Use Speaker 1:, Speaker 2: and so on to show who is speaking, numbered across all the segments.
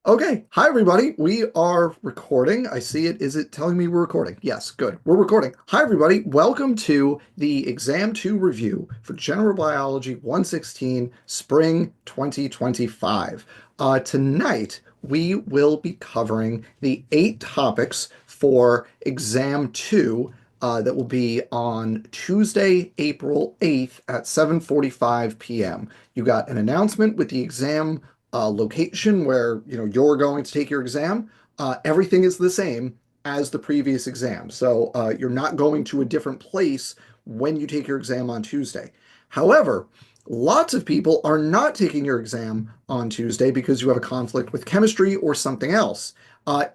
Speaker 1: Okay, hi everybody. We are recording. I see it. Is it telling me we're recording? Yes, good. We're recording. Hi everybody. Welcome to the Exam 2 review for General Biology 116 Spring 2025. Tonight we will be covering the 8 topics for Exam 2 that will be on Tuesday, April 8th at 7:45 p.m. You got an announcement with the exam location where you're going to take your exam. Everything is the same as the previous exam, so you're not going to a different place when you take your exam on Tuesday. However, lots of people are not taking your exam on Tuesday because you have a conflict with chemistry or something else.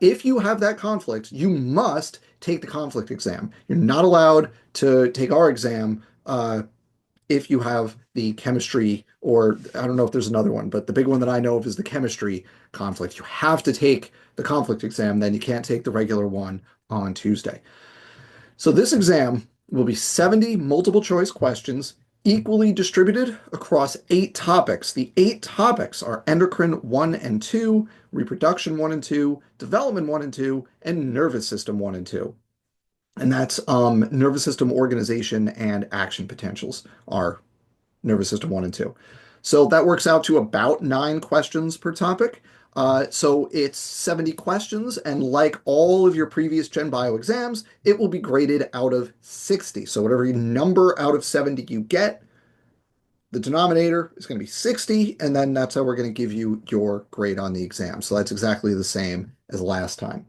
Speaker 1: If you have that conflict, you must take the conflict exam. You're not allowed to take our exam if you have the chemistry, or I don't know if there's another one, but the big one that I know of is the chemistry conflict. You have to take the conflict exam, then you can't take the regular one on Tuesday. So this exam will be 70 multiple choice questions equally distributed across 8 topics. The 8 topics are endocrine 1 and 2, reproduction 1 and 2, development 1 and 2, and nervous system 1 and 2. And that's nervous system organization and action potentials are nervous system 1 and 2. So that works out to about 9 questions per topic. So it's 70 questions, and like all of your previous Gen Bio exams, it will be graded out of 60. So whatever number out of 70 you get, the denominator is going to be 60, and then that's how we're going to give you your grade on the exam. So that's exactly the same as last time.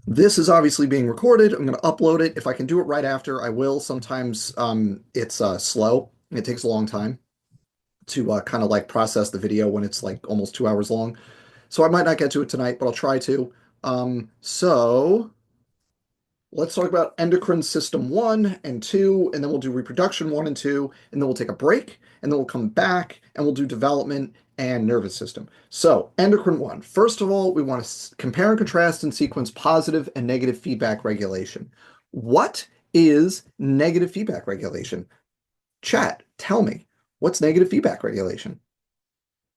Speaker 1: This is obviously being recorded. I'm going to upload it. If I can do it right after, I will. Sometimes it's slow. It takes a long time to kind of like process the video when it's like almost 2 hours long. So I might not get to it tonight, but I'll try to. So let's talk about endocrine system 1 and 2, and then we'll do reproduction 1 and 2, and then we'll take a break, and then we'll come back and we'll do development and nervous system. So, endocrine 1. First of all, we want to compare and contrast and sequence positive and negative feedback regulation. What is negative feedback regulation? Chat, tell me, what's negative feedback regulation?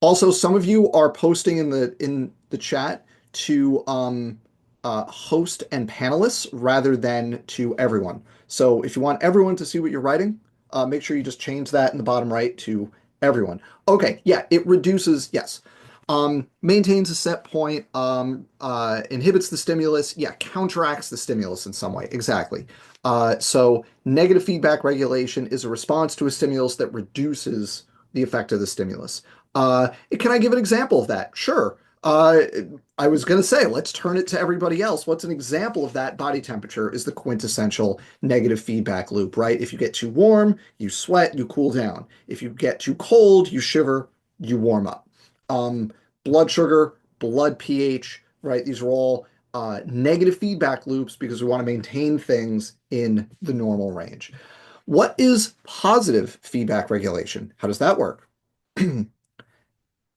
Speaker 1: Also, some of you are posting in the chat to host and panelists rather than to everyone. So if you want everyone to see what you're writing, make sure you just change that in the bottom right to everyone. Okay, yeah, it reduces, yes. Maintains a set point, inhibits the stimulus, yeah, counteracts the stimulus in some way, exactly. So negative feedback regulation is a response to a stimulus that reduces the effect of the stimulus. Can I give an example of that? Sure. Uh, I was going to say, let's turn it to everybody else. What's an example of that? Body temperature is the quintessential negative feedback loop, right? If you get too warm, you sweat, you cool down. If you get too cold, you shiver, you warm up. Um, Blood sugar, blood pH, right? These are all negative feedback loops because we want to maintain things in the normal range. What is positive feedback regulation? How does that work?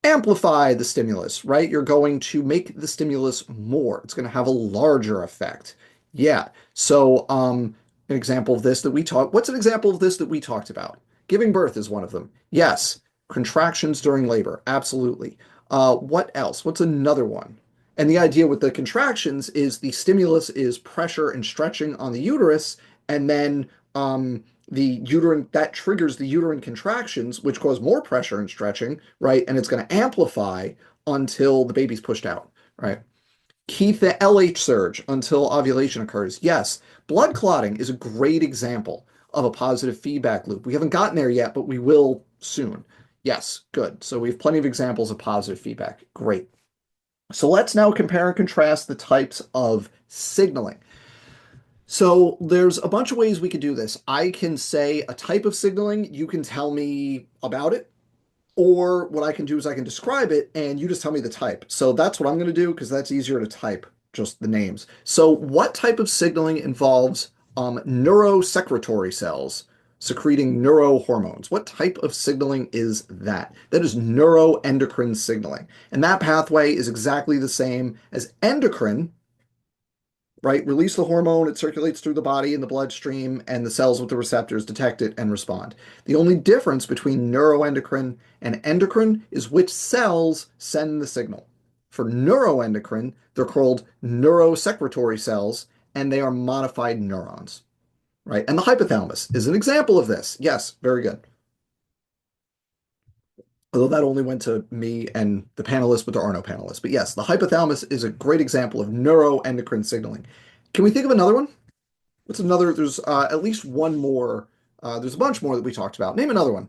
Speaker 1: Amplify the stimulus, right? You're going to make the stimulus more. It's going to have a larger effect. Yeah. So, an example of this that we talked, what's an example of this that we talked about? Giving birth is one of them. Yes. Contractions during labor. Absolutely. What else? What's another one? And the idea with the contractions is the stimulus is pressure and stretching on the uterus, and then the uterine that triggers the uterine contractions, which cause more pressure and stretching, right? And it's going to amplify until the baby's pushed out, right? Keep the LH surge until ovulation occurs. Yes, blood clotting is a great example of a positive feedback loop. We haven't gotten there yet, but we will soon. Yes, good. So we have plenty of examples of positive feedback. Great. So let's now compare and contrast the types of signaling. So there's a bunch of ways we could do this. I can say a type of signaling, you can tell me about it, or what I can do is I can describe it and you just tell me the type. So that's what I'm going to do because that's easier to type, just the names. So what type of signaling involves neurosecretory cells secreting neurohormones? What type of signaling is that? That is neuroendocrine signaling. And that pathway is exactly the same as endocrine, right? Release the hormone, it circulates through the body and the bloodstream, and the cells with the receptors detect it and respond. The only difference between neuroendocrine and endocrine is which cells send the signal. For neuroendocrine, they're called neurosecretory cells, and they are modified neurons, right? And the hypothalamus is an example of this. Yes, very good. Although that only went to me and the panelists, but there are no panelists. But yes, the hypothalamus is a great example of neuroendocrine signaling. Can we think of another one? What's another? There's at least one more. There's a bunch more that we talked about. Name another one.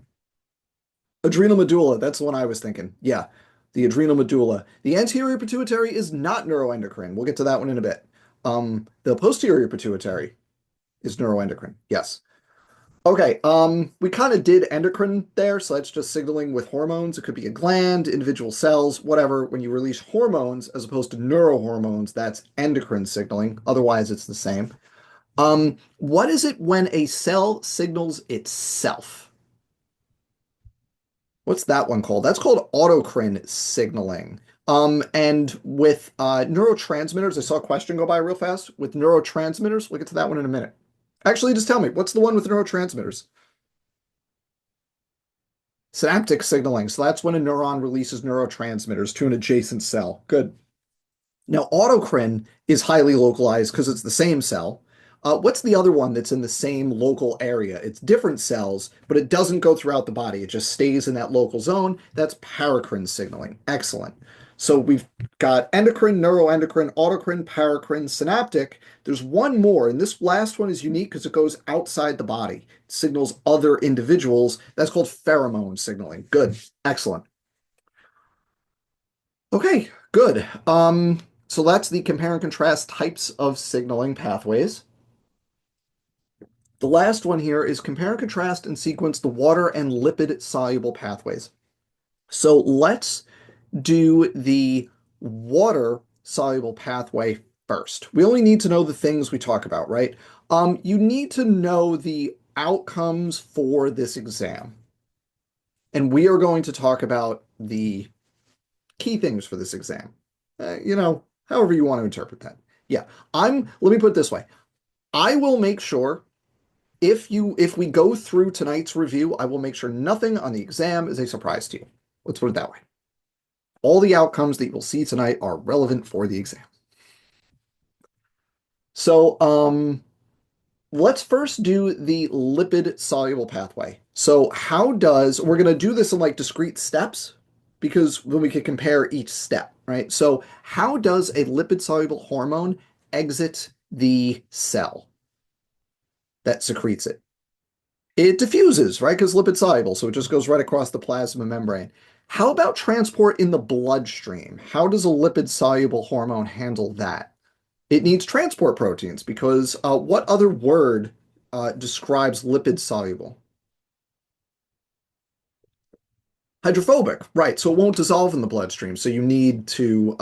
Speaker 1: Adrenal medulla. That's the one I was thinking. Yeah, the adrenal medulla. The anterior pituitary is not neuroendocrine. We'll get to that one in a bit. The posterior pituitary is neuroendocrine. Yes. Okay, we kind of did endocrine there, so that's just signaling with hormones. It could be a gland, individual cells, whatever. When you release hormones as opposed to neurohormones, that's endocrine signaling. Otherwise, it's the same. What is it when a cell signals itself? What's that one called? That's called autocrine signaling. And with neurotransmitters, I saw a question go by real fast. With neurotransmitters, we'll get to that one in a minute. Actually, just tell me, what's the one with neurotransmitters? Synaptic signaling. So that's when a neuron releases neurotransmitters to an adjacent cell. Good. Now, autocrine is highly localized because it's the same cell. What's the other one that's in the same local area? It's different cells, but it doesn't go throughout the body. It just stays in that local zone. That's paracrine signaling. Excellent. So we've got endocrine, neuroendocrine, autocrine, paracrine, synaptic. There's one more, and this last one is unique because it goes outside the body. It signals other individuals. That's called pheromone signaling. Good. Excellent. Okay, good. So that's the compare and contrast types of signaling pathways. The last one here is compare and contrast and sequence the water and lipid soluble pathways. So let's do the water soluble pathway first. We only need to know the things we talk about, right? You need to know the outcomes for this exam. And we are going to talk about the key things for this exam. However you want to interpret that. Yeah, let me put it this way. I will make sure if we go through tonight's review, I will make sure nothing on the exam is a surprise to you. Let's put it that way. All the outcomes that you will see tonight are relevant for the exam. So, let's first do the lipid soluble pathway. So we're going to do this in like discrete steps because then we can compare each step, right? So how does a lipid soluble hormone exit the cell that secretes it? It diffuses, right? Because lipid soluble, so it just goes right across the plasma membrane. How about transport in the bloodstream? How does a lipid soluble hormone handle that? It needs transport proteins because what other word describes lipid soluble? Hydrophobic, right? So it won't dissolve in the bloodstream. So you need to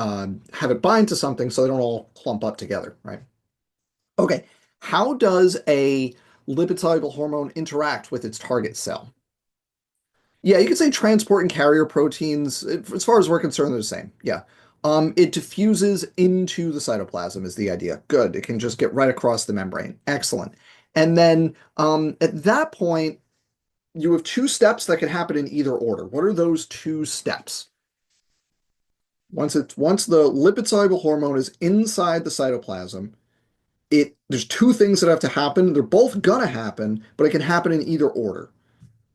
Speaker 1: have it bind to something so they don't all clump up together, right? Okay. How does a lipid soluble hormone interact with its target cell? Yeah, you could say transport and carrier proteins. As far as we're concerned, they're the same. Yeah. It diffuses into the cytoplasm is the idea. Good. It can just get right across the membrane. Excellent. And then at that point, you have two steps that can happen in either order. What are those two steps? Once the lipid soluble hormone is inside the cytoplasm, there's two things that have to happen. They're both gonna happen, but it can happen in either order.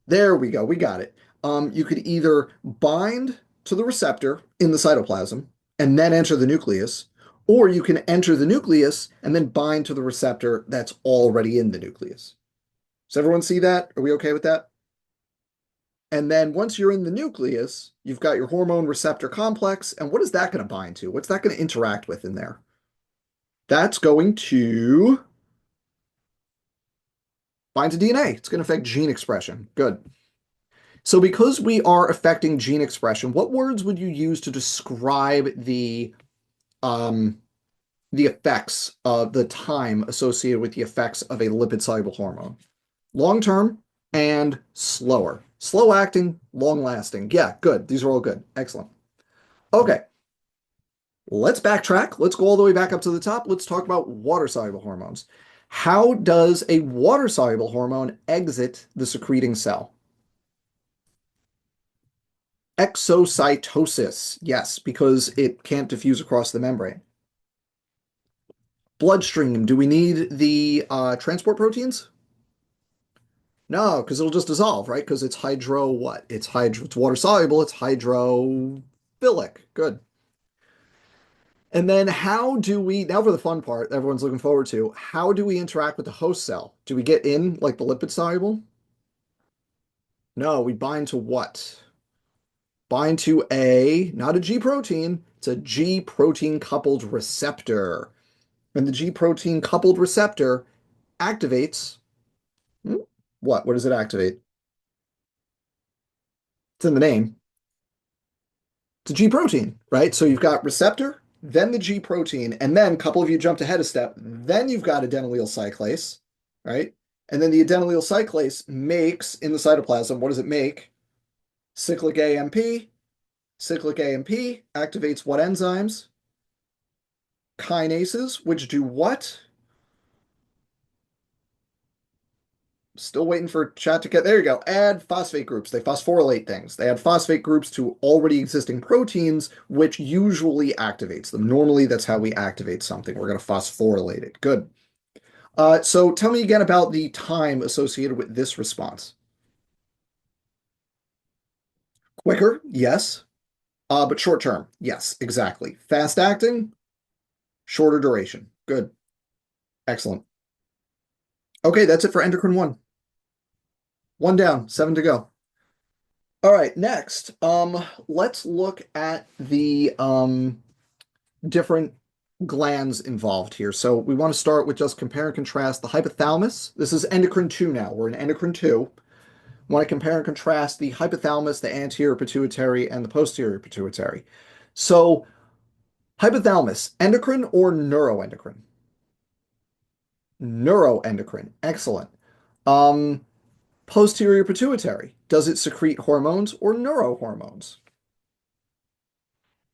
Speaker 1: There we go. We got it. You could either bind to the receptor in the cytoplasm and then enter the nucleus, or you can enter the nucleus and then bind to the receptor that's already in the nucleus. Does everyone see that? Are we okay with that? And then once you're in the nucleus, you've got your hormone receptor complex. And what is that going to bind to? What's that going to interact with in there? That's going to bind to DNA. It's going to affect gene expression. Good. So because we are affecting gene expression, what words would you use to describe um, the effects of the time associated with the effects of a lipid soluble hormone? Long term and slower. Slow acting, long lasting. Yeah, good. These are all good. Excellent. Okay. Let's backtrack. Let's go all the way back up to the top. Let's talk about water-soluble hormones. How does a water-soluble hormone exit the secreting cell? Exocytosis. Yes, because it can't diffuse across the membrane. Bloodstream. Do we need the transport proteins? No, because it'll just dissolve, right? Because it's hydro what? It's water soluble, it's hydrophilic. Good. And then how do we, now for the fun part everyone's looking forward to, how do we interact with the host cell? Do we get in like the lipid soluble? No, we bind to what? Bind to not a G protein, it's a G protein coupled receptor. And the G protein coupled receptor activates, hmm, what? What does it activate? It's in the name. It's a G protein, right? So you've got receptor, then the G protein, and then a couple of you jumped ahead a step. Then you've got adenylyl cyclase, right? And then the adenylyl cyclase makes in the cytoplasm, what does it make? Cyclic AMP. Cyclic AMP activates what enzymes? Kinases, which do what? Still waiting for chat to get there. You go. Add phosphate groups. They phosphorylate things. They add phosphate groups to already existing proteins, which usually activates them. Normally, that's how we activate something. We're going to phosphorylate it. Good. So tell me again about the time associated with this response. Quicker, yes. But short term, yes, exactly. Fast acting, shorter duration. Good. Excellent. Okay, that's it for endocrine one. One down, seven to go. All right, next, let's look at the different glands involved here. So we want to start with just compare and contrast the hypothalamus. This is endocrine 2 now. We're in endocrine 2. We want to compare and contrast the hypothalamus, the anterior pituitary, and the posterior pituitary. So hypothalamus, endocrine or neuroendocrine? Neuroendocrine. Excellent. Um, Posterior pituitary, does it secrete hormones or neurohormones?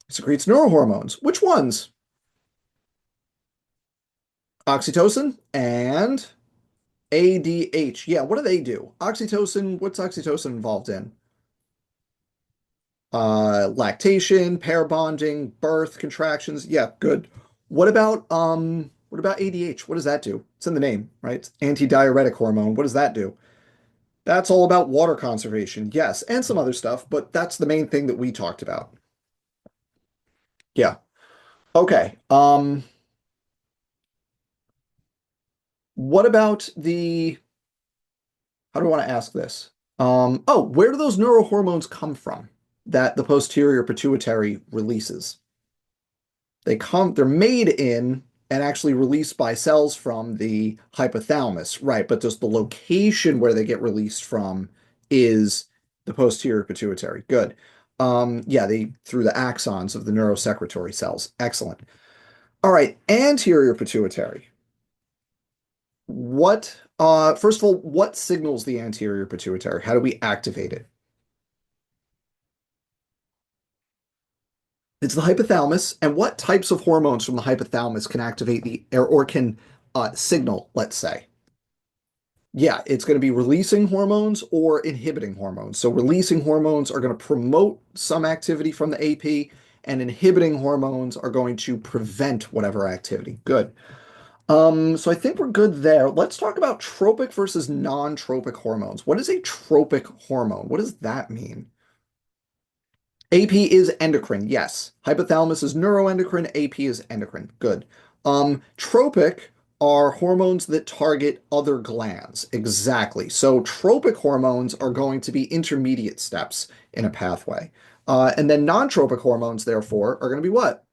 Speaker 1: It secretes neurohormones. Which ones? Oxytocin and ADH. Yeah, what do they do? Oxytocin, what's oxytocin involved in? Lactation, pair bonding, birth, contractions. Yeah, good. What about ADH? What does that do? It's in the name, right? It's antidiuretic hormone. What does that do? That's all about water conservation. Yes, and some other stuff, but that's the main thing that we talked about. Yeah. Okay. What about how do I want to ask this? Where do those neurohormones come from that the posterior pituitary releases? They're made in and actually released by cells from the hypothalamus, right? But just the location where they get released from is the posterior pituitary. Good. Yeah, they through the axons of the neurosecretory cells. Excellent. All right, anterior pituitary. First of all, what signals the anterior pituitary? How do we activate it? It's the hypothalamus. And what types of hormones from the hypothalamus can activate or can signal, let's say? Yeah, it's going to be releasing hormones or inhibiting hormones. So releasing hormones are going to promote some activity from the AP, and inhibiting hormones are going to prevent whatever activity. Good. So I think we're good there. Let's talk about tropic versus non-tropic hormones. What is a tropic hormone? What does that mean? AP is endocrine, yes. Hypothalamus is neuroendocrine, AP is endocrine. Good. Tropic are hormones that target other glands. Exactly. So tropic hormones are going to be intermediate steps in a pathway. And then non-tropic hormones, therefore, are going to be what?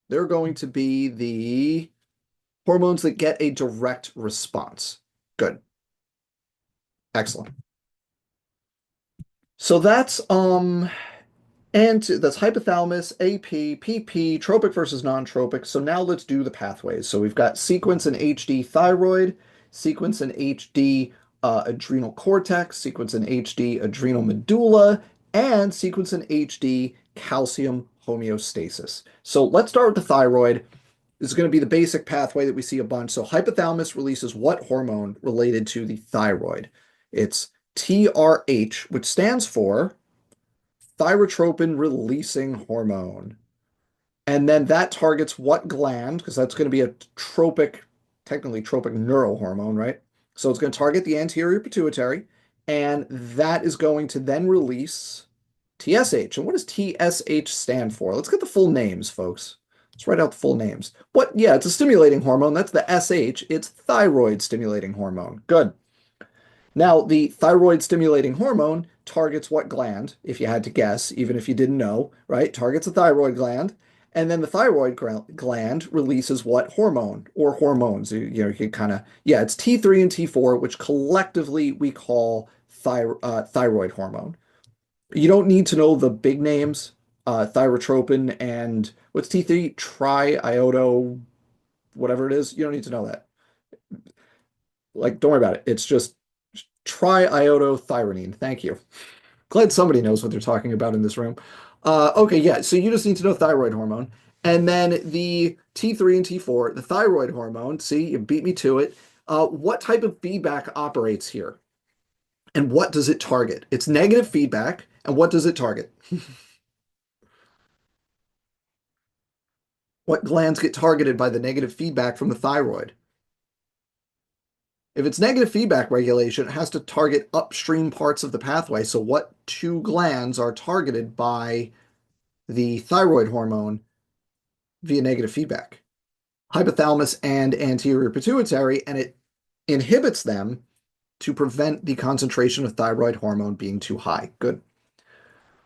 Speaker 1: They're going to be the hormones that get a direct response. Good. Excellent. So that's hypothalamus, AP, PP, tropic versus non-tropic. So now let's do the pathways. So we've got sequence in HD thyroid, sequence in HD adrenal cortex, sequence in HD adrenal medulla, and sequence in HD calcium homeostasis. So let's start with the thyroid. This is going to be the basic pathway that we see a bunch. So hypothalamus releases what hormone related to the thyroid? It's TRH, which stands for thyrotropin releasing hormone. And then that targets what gland? Because that's going to be a tropic, technically tropic neurohormone, right? So it's going to target the anterior pituitary, and that is going to then release TSH. And what does TSH stand for? Let's get the full names, folks. Let's write out the full names. What? Yeah, it's a stimulating hormone. That's the SH. It's thyroid stimulating hormone. Good. Now, the thyroid stimulating hormone targets what gland, if you had to guess, even if you didn't know, right? Targets the thyroid gland. And then the thyroid gland releases what hormone or hormones? You can kind of, yeah, it's T3 and T4, which collectively we call thyroid hormone. You don't need to know the big names, thyrotropin and what's T3? Triiodo, whatever it is. You don't need to know that. Like, don't worry about it. It's just triiodothyronine. Thank you. Glad somebody knows what they're talking about in this room. Okay, yeah, so you just need to know thyroid hormone. And then the T3 and T4, the thyroid hormone, see, you beat me to it. What type of feedback operates here? And what does it target? It's negative feedback. And what does it target? What glands get targeted by the negative feedback from the thyroid? If it's negative feedback regulation, it has to target upstream parts of the pathway. So what two glands are targeted by the thyroid hormone via negative feedback? Hypothalamus and anterior pituitary, and it inhibits them to prevent the concentration of thyroid hormone being too high. Good.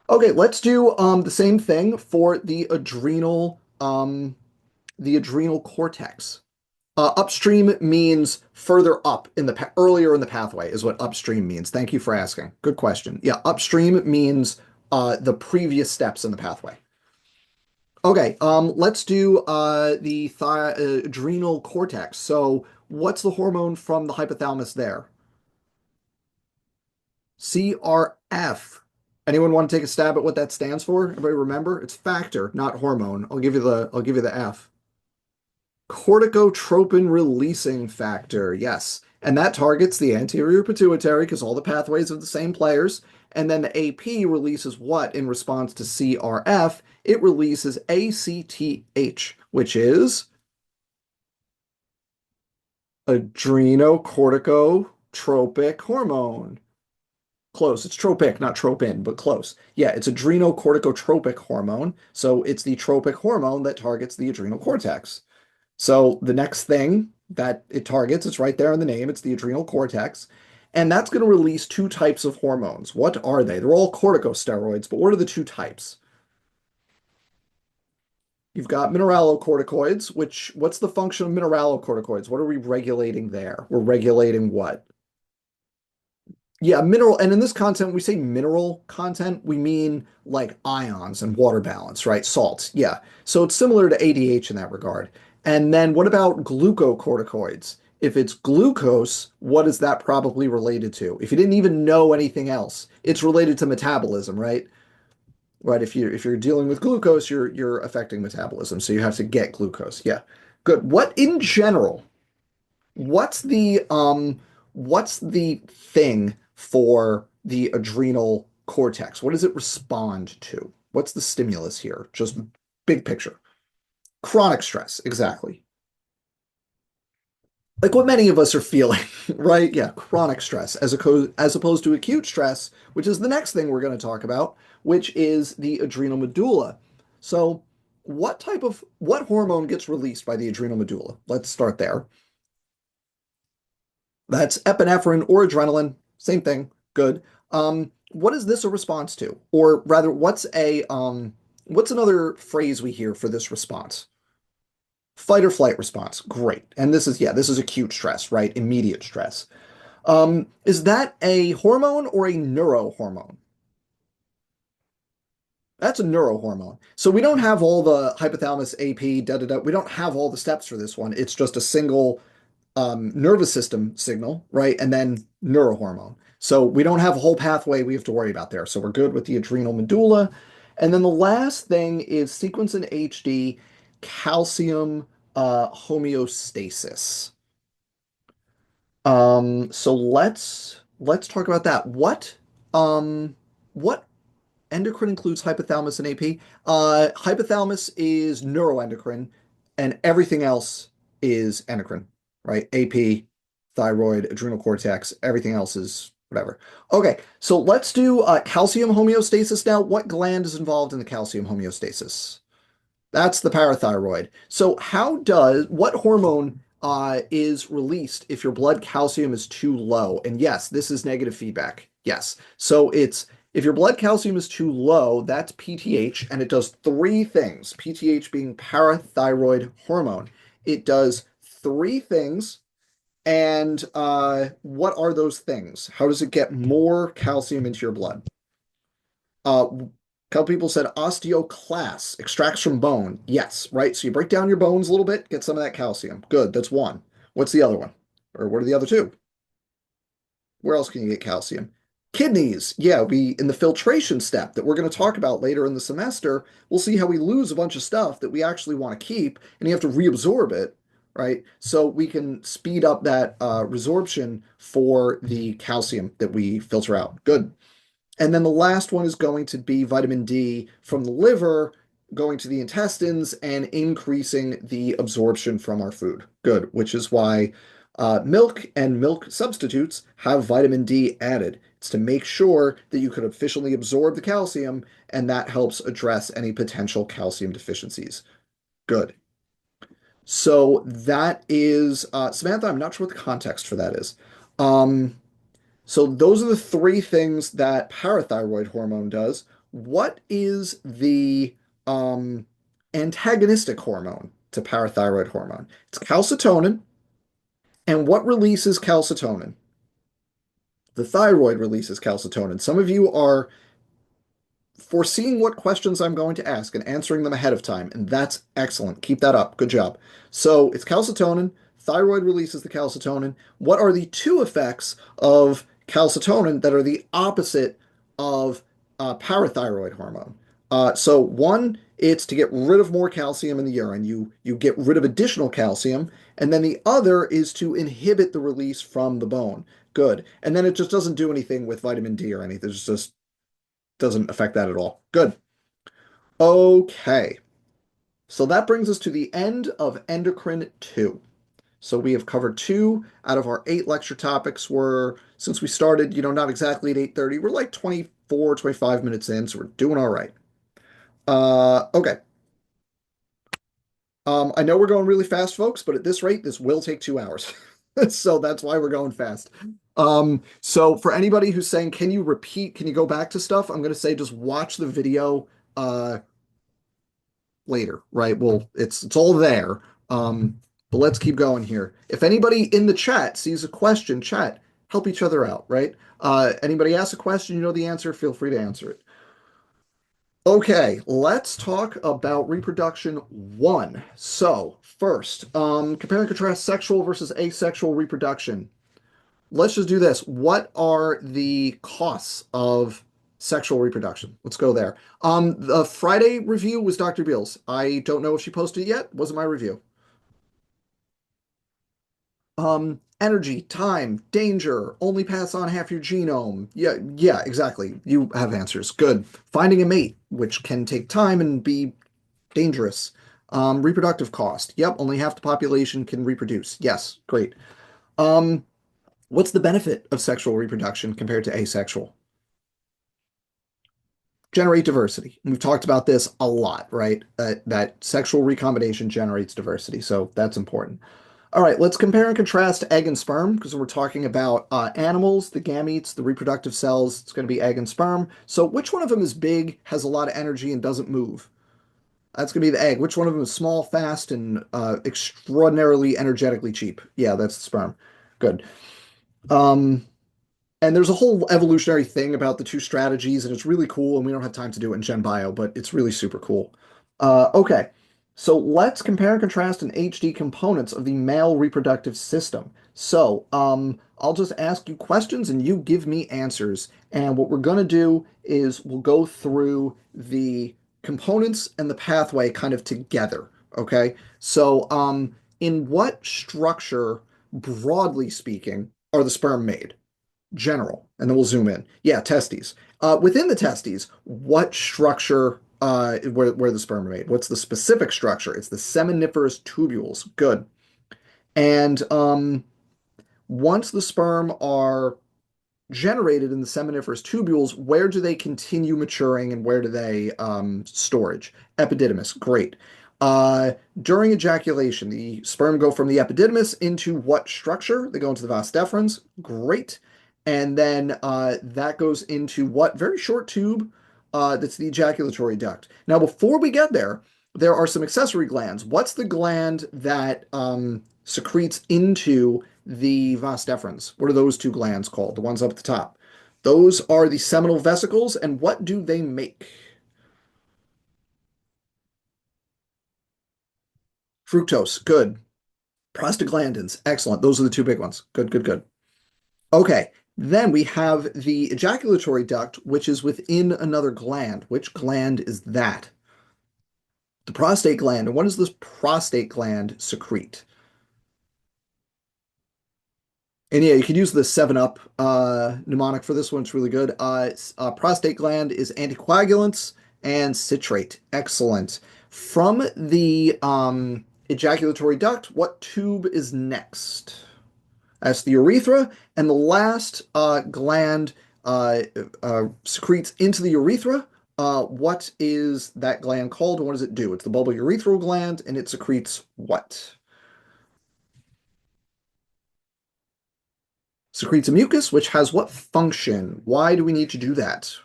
Speaker 1: Okay, let's do the same thing for the adrenal cortex. Upstream means further up in the earlier in the pathway is what upstream means. Thank you for asking. Good question. Yeah, upstream means the previous steps in the pathway. Okay, let's do the adrenal cortex. So, what's the hormone from the hypothalamus there? CRF. Anyone want to take a stab at what that stands for? Everybody remember? It's factor, not hormone. I'll give you the F. Corticotropin releasing factor. Yes. And that targets the anterior pituitary because all the pathways are the same players. And then the AP releases what in response to CRF? It releases ACTH, which is adrenocorticotropic hormone. Close. It's tropic, not tropin, but close. Yeah, it's adrenocorticotropic hormone. So it's the tropic hormone that targets the adrenal cortex. So the next thing that it targets, it's right there in the name, it's the adrenal cortex. And that's going to release two types of hormones. What are they? They're all corticosteroids, but what are the two types? You've got mineralocorticoids, which, what's the function of mineralocorticoids? What are we regulating there? We're regulating what? Yeah, mineral, and in this content, when we say mineral content, we mean like ions and water balance, right? Salts. Yeah. So it's similar to ADH in that regard. And then what about glucocorticoids? If it's glucose, what is that probably related to? If you didn't even know anything else, it's related to metabolism, right? Right. If you're dealing with glucose, you're affecting metabolism. So you have to get glucose. Yeah. Good. What in general? What's the thing for the adrenal cortex? What does it respond to? What's the stimulus here? Just big picture. Chronic stress, exactly. Like what many of us are feeling, right? Yeah, chronic stress as opposed to acute stress, which is the next thing we're going to talk about, which is the adrenal medulla. So, what hormone gets released by the adrenal medulla? Let's start there. That's epinephrine or adrenaline. Same thing. Good. What is this a response to? Or rather, what's another phrase we hear for this response? Fight or flight response. Great. And this is acute stress, right? Immediate stress. Is that a hormone or a neurohormone? That's a neurohormone. So we don't have all the hypothalamus, AP, da da da. We don't have all the steps for this one. It's just a single nervous system signal, right? And then neurohormone. So we don't have a whole pathway we have to worry about there. So we're good with the adrenal medulla. And then the last thing is sequence in HD calcium homeostasis. So let's talk about that. What endocrine includes hypothalamus and AP? Hypothalamus is neuroendocrine, and everything else is endocrine, right? AP, thyroid, adrenal cortex, everything else is whatever. Okay, so let's do calcium homeostasis now. What gland is involved in the calcium homeostasis? That's the parathyroid. So what hormone is released if your blood calcium is too low? And yes, this is negative feedback. Yes. So if your blood calcium is too low, that's PTH, and it does three things. PTH being parathyroid hormone. It does three things. And what are those things? How does it get more calcium into your blood? A couple people said osteoclast extracts from bone. Yes, right. So you break down your bones a little bit, get some of that calcium. Good. That's one. What's the other one? Or what are the other two? Where else can you get calcium? Kidneys. Yeah, we in the filtration step that we're going to talk about later in the semester, we'll see how we lose a bunch of stuff that we actually want to keep, and you have to reabsorb it, right? So we can speed up that resorption for the calcium that we filter out. Good. And then the last one is going to be vitamin D from the liver going to the intestines and increasing the absorption from our food. Good, which is why milk and milk substitutes have vitamin D added. It's to make sure that you could efficiently absorb the calcium, and that helps address any potential calcium deficiencies. Good. So that is, Samantha, I'm not sure what the context for that is. Um, so those are the three things that parathyroid hormone does. What is the um, antagonistic hormone to parathyroid hormone? It's calcitonin. And what releases calcitonin? The thyroid releases calcitonin. Some of you are foreseeing what questions I'm going to ask and answering them ahead of time, and that's excellent. Keep that up. Good job. So it's calcitonin. Thyroid releases the calcitonin. What are the two effects of calcitonin that are the opposite of parathyroid hormone? So one, it's to get rid of more calcium in the urine. You get rid of additional calcium, and then the other is to inhibit the release from the bone. Good. And then it just doesn't do anything with vitamin D or anything. It's just doesn't affect that at all. Good. Okay. So that brings us to the end of Endocrine 2. So we have covered two out of our 8 lecture topics. Since we started, not exactly at 8:30, we're like 24, 25 minutes in, so we're doing all right. Okay. I know we're going really fast, folks, but at this rate, this will take 2 hours. So that's why we're going fast. So for anybody who's saying, can you go back to stuff? I'm going to say just watch the video later, right? Well, it's all there. But let's keep going here. If anybody in the chat sees a question, chat, help each other out, right? Anybody ask a question, you know the answer, feel free to answer it. Okay, let's talk about reproduction 1. So, first, compare and contrast sexual versus asexual reproduction. Let's just do this. What are the costs of sexual reproduction? Let's go there. The Friday review was Dr. Beals. I don't know if she posted it yet. Wasn't my review. Energy, time, danger, only pass on half your genome. Yeah, exactly. You have answers. Good. Finding a mate, which can take time and be dangerous. Reproductive cost. Yep, only half the population can reproduce. Yes, great. Um, what's the benefit of sexual reproduction compared to asexual? Generate diversity. We've talked about this a lot, right? That sexual recombination generates diversity, so that's important. All right, let's compare and contrast egg and sperm because we're talking about animals, the gametes, the reproductive cells. It's going to be egg and sperm. So which one of them is big, has a lot of energy, and doesn't move? That's going to be the egg. Which one of them is small, fast, and extraordinarily energetically cheap? Yeah, that's the sperm. Good. Um, and there's a whole evolutionary thing about the two strategies, and it's really cool, and we don't have time to do it in Gen Bio, but it's really super cool. Okay, so let's compare and contrast in HD components of the male reproductive system. So, I'll just ask you questions and you give me answers. And what we're going to do is we'll go through the components and the pathway kind of together. Okay. So, in what structure, broadly speaking, are the sperm made? General, and then we'll zoom in. Yeah, testes. Within the testes, what structure where the sperm are made? What's the specific structure? It's the seminiferous tubules. Good. And once the sperm are generated in the seminiferous tubules, where do they continue maturing and where do they storage? Epididymis, great. Uh, During ejaculation, the sperm go from the epididymis into what structure? They go into the vas deferens, great. And then that goes into what? Very short tube. That's the ejaculatory duct. Now, before we get there, there are some accessory glands. What's the gland that secretes into the vas deferens? What are those two glands called? The ones up at the top. Those are the seminal vesicles, and what do they make? Fructose, good. Prostaglandins, excellent. Those are the two big ones. Good, good, good. Okay, then we have the ejaculatory duct, which is within another gland. Which gland is that? The prostate gland. And what does this prostate gland secrete? And yeah, you could use the 7 Up mnemonic for this one. It's really good. Prostate gland is anticoagulants and citrate. Excellent. From the ejaculatory duct, what tube is next? That's the urethra. And the last gland secretes into the urethra. What is that gland called and what does it do? It's the bulbourethral gland and it secretes what? Secretes a mucus, which has what function? Why do we need to do that?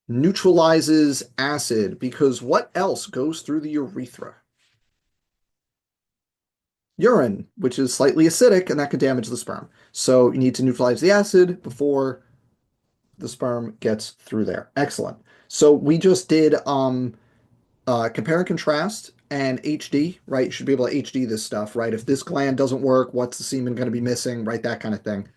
Speaker 1: Neutralizes acid, because what else goes through the urethra? Urine, which is slightly acidic, and that could damage the sperm. So you need to neutralize the acid before the sperm gets through there. Excellent. So we just did compare and contrast and HD, right? You should be able to HD this stuff, right? If this gland doesn't work, what's the semen going to be missing, right? That kind of thing.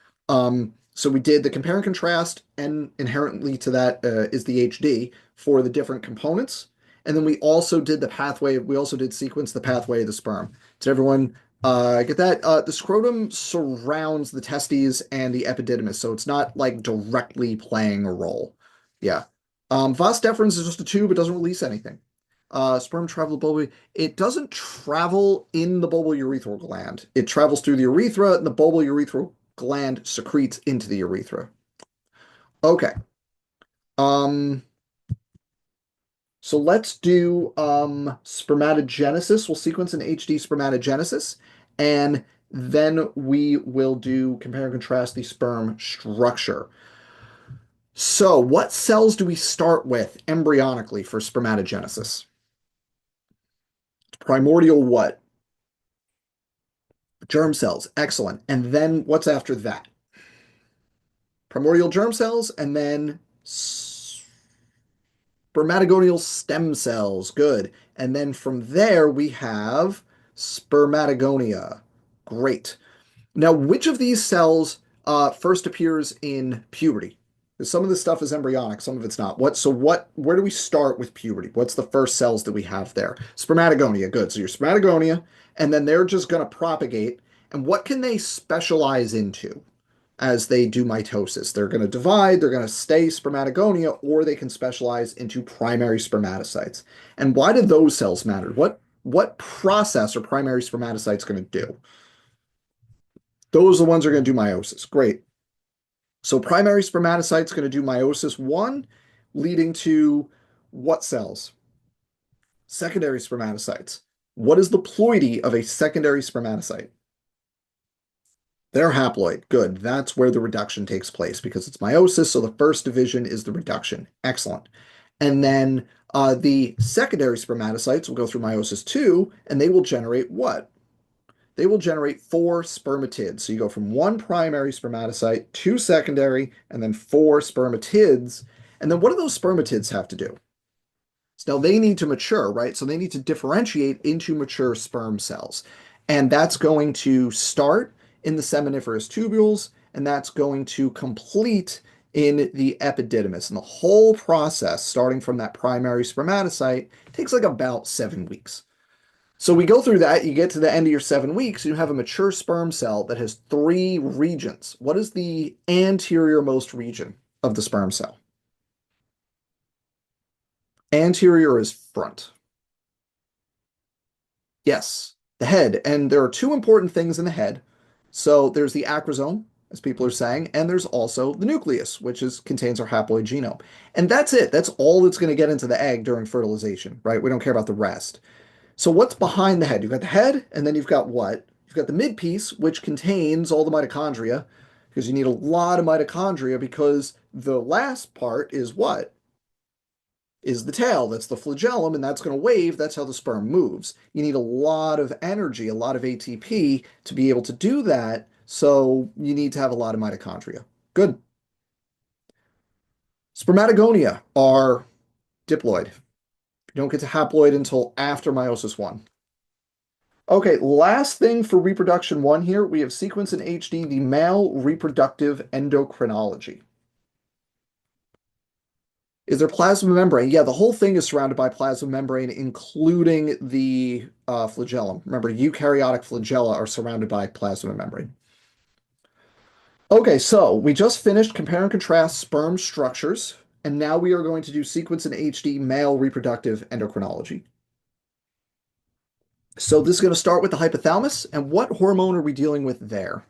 Speaker 1: So we did the compare and contrast, and inherently to that is the HD for the different components. And then we also did the pathway, we also did sequence the pathway of the sperm. Did everyone get that? The scrotum surrounds the testes and the epididymis, so it's not like directly playing a role. Yeah. Vas deferens is just a tube, it doesn't release anything. Sperm travel bulb. It doesn't travel in the bulbourethral gland. It travels through the urethra, and the bulbourethral gland secretes into the urethra. Okay. Um, so let's do spermatogenesis. We'll sequence an HD spermatogenesis, and then we will do compare and contrast the sperm structure. So, what cells do we start with embryonically for spermatogenesis? Primordial what? Germ cells. Excellent. And then what's after that? Primordial germ cells and then spermatogonial stem cells. Good. And then from there we have spermatogonia. Great. Now, which of these cells first appears in puberty? Because some of this stuff is embryonic, some of it's not. Where do we start with puberty? What's the first cells that we have there? Spermatogonia, good. So your spermatogonia, and then they're just going to propagate. And what can they specialize into as they do mitosis? They're going to divide, they're going to stay spermatogonia, or they can specialize into primary spermatocytes. And why do those cells matter? What process are primary spermatocytes going to do? Those are the ones that are going to do meiosis. Great. So primary spermatocyte's going to do meiosis 1, leading to what cells? Secondary spermatocytes. What is the ploidy of a secondary spermatocyte? They're haploid. Good. That's where the reduction takes place because it's meiosis. So the first division is the reduction. Excellent. And then the secondary spermatocytes will go through meiosis 2, and they will generate what? They will generate 4 spermatids. So you go from 1 primary spermatocyte, 2 secondary, and then 4 spermatids. And then what do those spermatids have to do? So now they need to mature, right? So they need to differentiate into mature sperm cells. And that's going to start in the seminiferous tubules, and that's going to complete in the epididymis. And the whole process, starting from that primary spermatocyte, takes like about 7 weeks. So we go through that, you get to the end of your 7 weeks, you have a mature sperm cell that has three regions. What is the anterior most region of the sperm cell? Anterior is front. Yes, the head. And there are two important things in the head. So there's the acrosome, as people are saying, and there's also the nucleus, which contains our haploid genome. And that's it. That's all that's going to get into the egg during fertilization, right? We don't care about the rest. So what's behind the head? You've got the head, and then you've got what? You've got the midpiece, which contains all the mitochondria, because you need a lot of mitochondria, because the last part is what? Is the tail. That's the flagellum, and that's going to wave. That's how the sperm moves. You need a lot of energy, a lot of ATP to be able to do that. So you need to have a lot of mitochondria. Good. Spermatogonia are diploid. You don't get to haploid until after meiosis one. Okay, last thing for reproduction one here, we have sequence in HD, the male reproductive endocrinology. Is there plasma membrane? Yeah, the whole thing is surrounded by plasma membrane, including the flagellum. Remember, eukaryotic flagella are surrounded by plasma membrane. Okay, so we just finished compare and contrast sperm structures, and now we are going to do sequence in HD male reproductive endocrinology. So this is going to start with the hypothalamus, and what hormone are we dealing with there?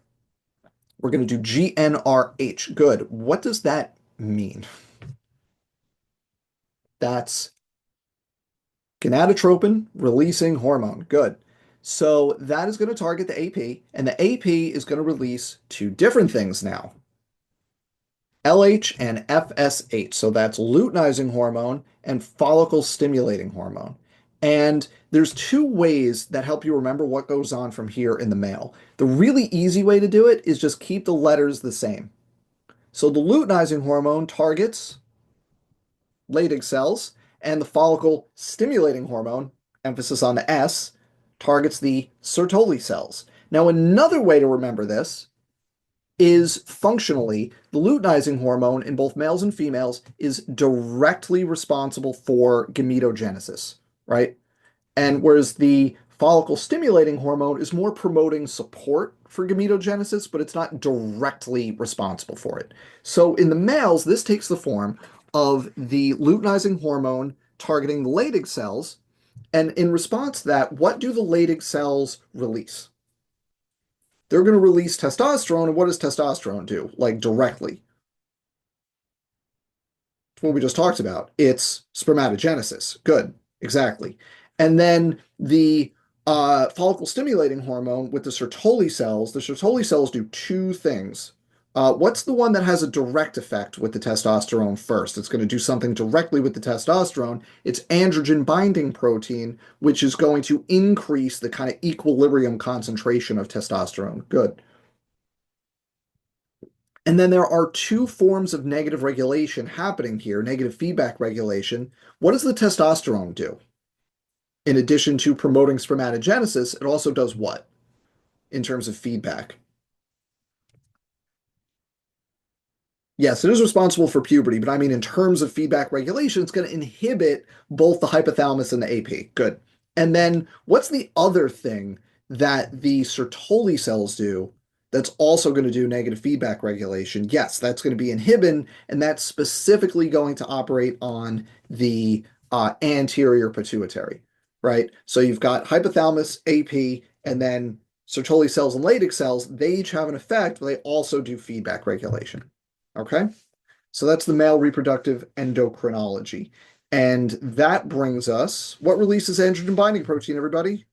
Speaker 1: We're going to do GnRH. Good. What does that mean? That's gonadotropin releasing hormone. Good. So that is going to target the AP, and the AP is going to release two different things now. LH and FSH. So that's luteinizing hormone and follicle stimulating hormone. And there's two ways that help you remember what goes on from here in the male. The really easy way to do it is just keep the letters the same. So the luteinizing hormone targets Leydig cells, and the follicle stimulating hormone, emphasis on the S, targets the Sertoli cells. Now, another way to remember this is functionally the luteinizing hormone in both males and females is directly responsible for gametogenesis, right? And whereas the follicle stimulating hormone is more promoting support for gametogenesis, but it's not directly responsible for it. So in the males, this takes the form of the luteinizing hormone targeting the Leydig cells. And in response to that, what do the Leydig cells release? They're going to release testosterone. And what does testosterone do? Like directly? What we just talked about. It's spermatogenesis. Good. Exactly. And then the follicle stimulating hormone with the Sertoli cells do two things. What's the one that has a direct effect with the testosterone first? It's going to do something directly with the testosterone. It's androgen binding protein, which is going to increase the kind of equilibrium concentration of testosterone. Good. And then there are two forms of negative regulation happening here, negative feedback regulation. What does the testosterone do? In addition to promoting spermatogenesis, it also does what in terms of feedback? Yes, it is responsible for puberty, but I mean, in terms of feedback regulation, it's going to inhibit both the hypothalamus and the AP. Good. And then what's the other thing that the Sertoli cells do that's also going to do negative feedback regulation? Yes, that's going to be inhibin, and that's specifically going to operate on the anterior pituitary, right? So you've got hypothalamus, AP, and then Sertoli cells and Leydig cells. They each have an effect, but they also do feedback regulation. Okay, so that's the male reproductive endocrinology. And that brings us, what releases androgen binding protein, everybody?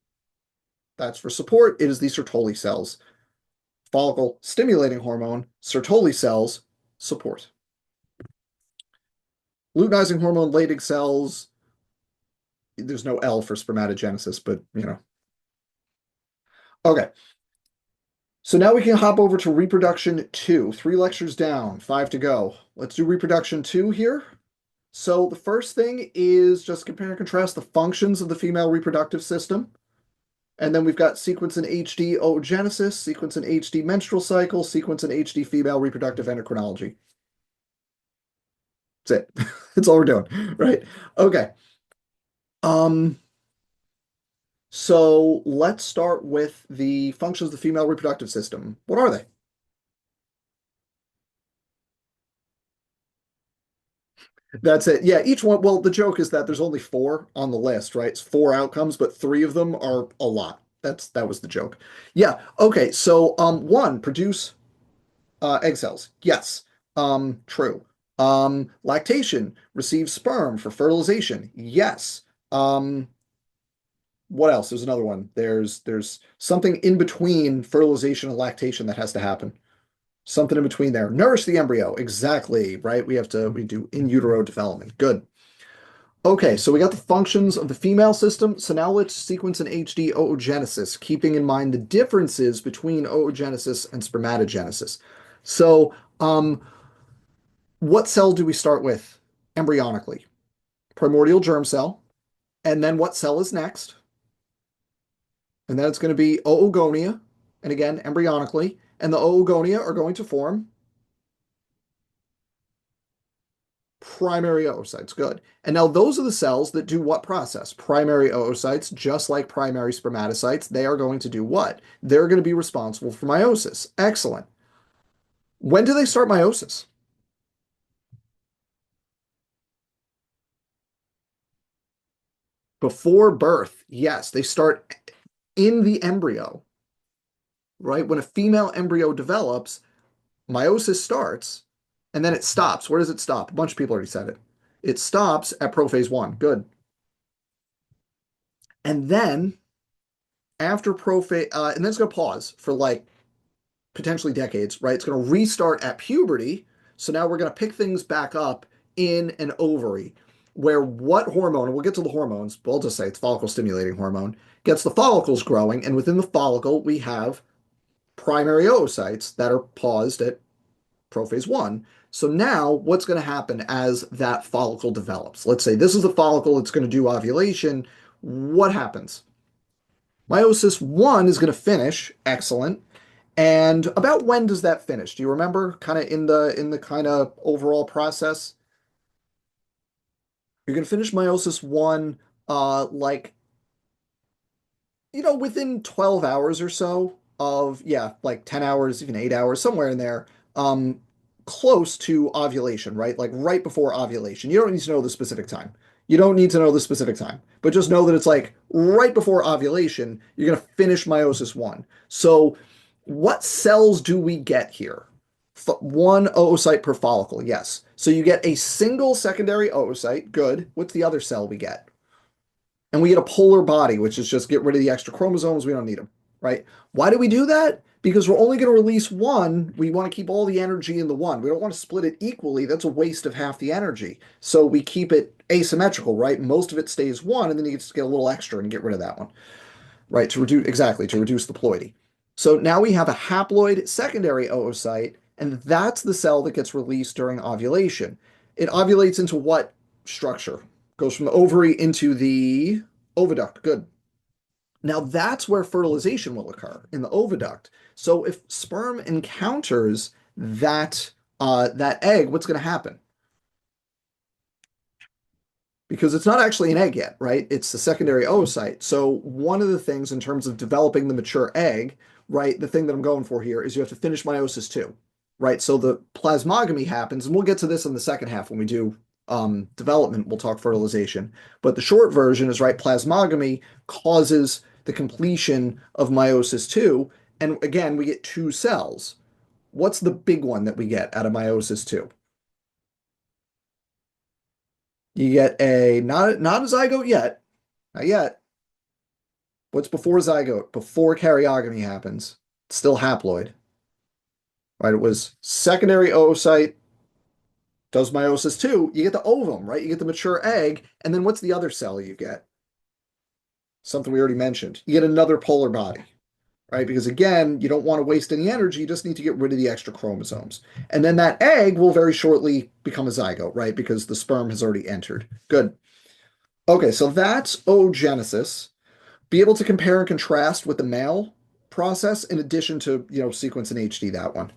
Speaker 1: That's for support. It is the Sertoli cells. Follicle stimulating hormone, Sertoli cells, support. Luteinizing hormone, Leydig cells, there's no L for spermatogenesis, but you know. Okay, so now we can hop over to reproduction 2. 3 lectures down, 5 to go. Let's do reproduction 2 here. So the first thing is just compare and contrast the functions of the female reproductive system. And then we've got sequence in HD oogenesis, sequence in HD menstrual cycle, sequence in HD female reproductive endocrinology. That's it. That's all we're doing, right? Okay. Um, so let's start with the functions of the female reproductive system. What are they? That's it. Yeah, each one. Well, the joke is that there's only four on the list, right? It's four outcomes, but three of them are a lot. That was the joke. Yeah. Okay. So, one, produce egg cells. Yes. True. Lactation, receive sperm for fertilization. Yes. What else? There's another one. There's something in between fertilization and lactation that has to happen. Something in between there. Nourish the embryo. Exactly, right? We do in utero development. Good. Okay, so we got the functions of the female system. So now let's sequence an HD oogenesis, keeping in mind the differences between oogenesis and spermatogenesis. So, what cell do we start with embryonically? Primordial germ cell. And then what cell is next? And then it's going to be oogonia. And again, embryonically. And the oogonia are going to form primary oocytes. Good. And now those are the cells that do what process? Primary oocytes, just like primary spermatocytes, they are going to do what? They're going to be responsible for meiosis. Excellent. When do they start meiosis? Before birth. Yes, they start in the embryo, right? When a female embryo develops, meiosis starts and then it stops. Where does it stop? A bunch of people already said it. It stops at prophase one. Good. And then after prophase, and then it's going to pause for like potentially decades, right? It's going to restart at puberty. So now we're going to pick things back up in an ovary where what hormone, and we'll get to the hormones, but I'll just say it's follicle stimulating hormone, gets the follicles growing. And within the follicle, we have primary oocytes that are paused at prophase one. So now what's going to happen as that follicle develops? Let's say this is the follicle, it's going to do ovulation. What happens? Meiosis one is going to finish. Excellent. And about when does that finish? Do you remember kind of in the kind of overall process? You're going to finish meiosis one like within 12 hours or so of, yeah, like 10 hours, even 8 hours, somewhere in there, um, close to ovulation, right? Like right before ovulation. You don't need to know the specific time. You don't need to know the specific time, but just know that it's like right before ovulation, you're going to finish meiosis one. So, what cells do we get here? One oocyte per follicle, yes. So you get a single secondary oocyte. Good. What's the other cell we get? And we get a polar body, which is just get rid of the extra chromosomes. We don't need them, right? Why do we do that? Because we're only going to release one. We want to keep all the energy in the one. We don't want to split it equally. That's a waste of half the energy. So we keep it asymmetrical, right? Most of it stays one, and then you just get a little extra and get rid of that one, right? To reduce the ploidy. So now we have a haploid secondary oocyte, and that's the cell that gets released during ovulation. It ovulates into what structure? Goes from the ovary into the oviduct. Good. Now that's where fertilization will occur in the oviduct. So if sperm encounters that egg, what's going to happen? Because it's not actually an egg yet, right? It's the secondary oocyte. So one of the things in terms of developing the mature egg, right? The thing that I'm going for here is you have to finish meiosis too, right? So the plasmogamy happens, and we'll get to this in the second half when we do development. We'll talk fertilization, but the short version is right. Plasmogamy causes the completion of meiosis two, and again we get two cells. What's the big one that we get out of meiosis two? You get a not a zygote yet, not yet. What's before zygote? Before karyogamy happens. It's still haploid. Right? It was secondary oocyte, does meiosis two. You get the ovum, right? You get the mature egg. And then what's the other cell you get? Something we already mentioned. You get another polar body, right? Because again, you don't want to waste any energy. You just need to get rid of the extra chromosomes. And then that egg will very shortly become a zygote, right? Because the sperm has already entered. Good. Okay, so that's oogenesis. be able to compare and contrast with the male process in addition to, sequence in HD that one.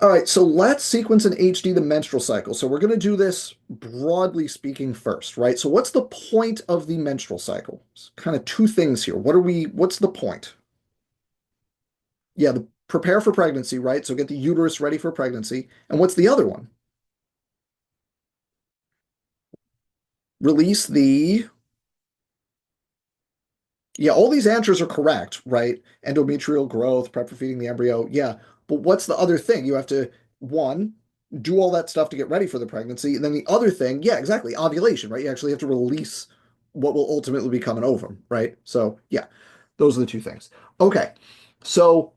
Speaker 1: All right, so let's sequence in HD the menstrual cycle. So we're going to do this broadly speaking first, right? So what's the point of the menstrual cycle? It's kind of two things here. What's the point? Yeah, prepare for pregnancy, right? So get the uterus ready for pregnancy. And what's the other one? Release the Yeah, all these answers are correct, right? Endometrial growth, prep for feeding the embryo. Yeah. But what's the other thing? You have to, one, do all that stuff to get ready for the pregnancy. And then the other thing, yeah, exactly, ovulation, right? You actually have to release what will ultimately become an ovum, right? So, yeah, those are the two things. Okay. So,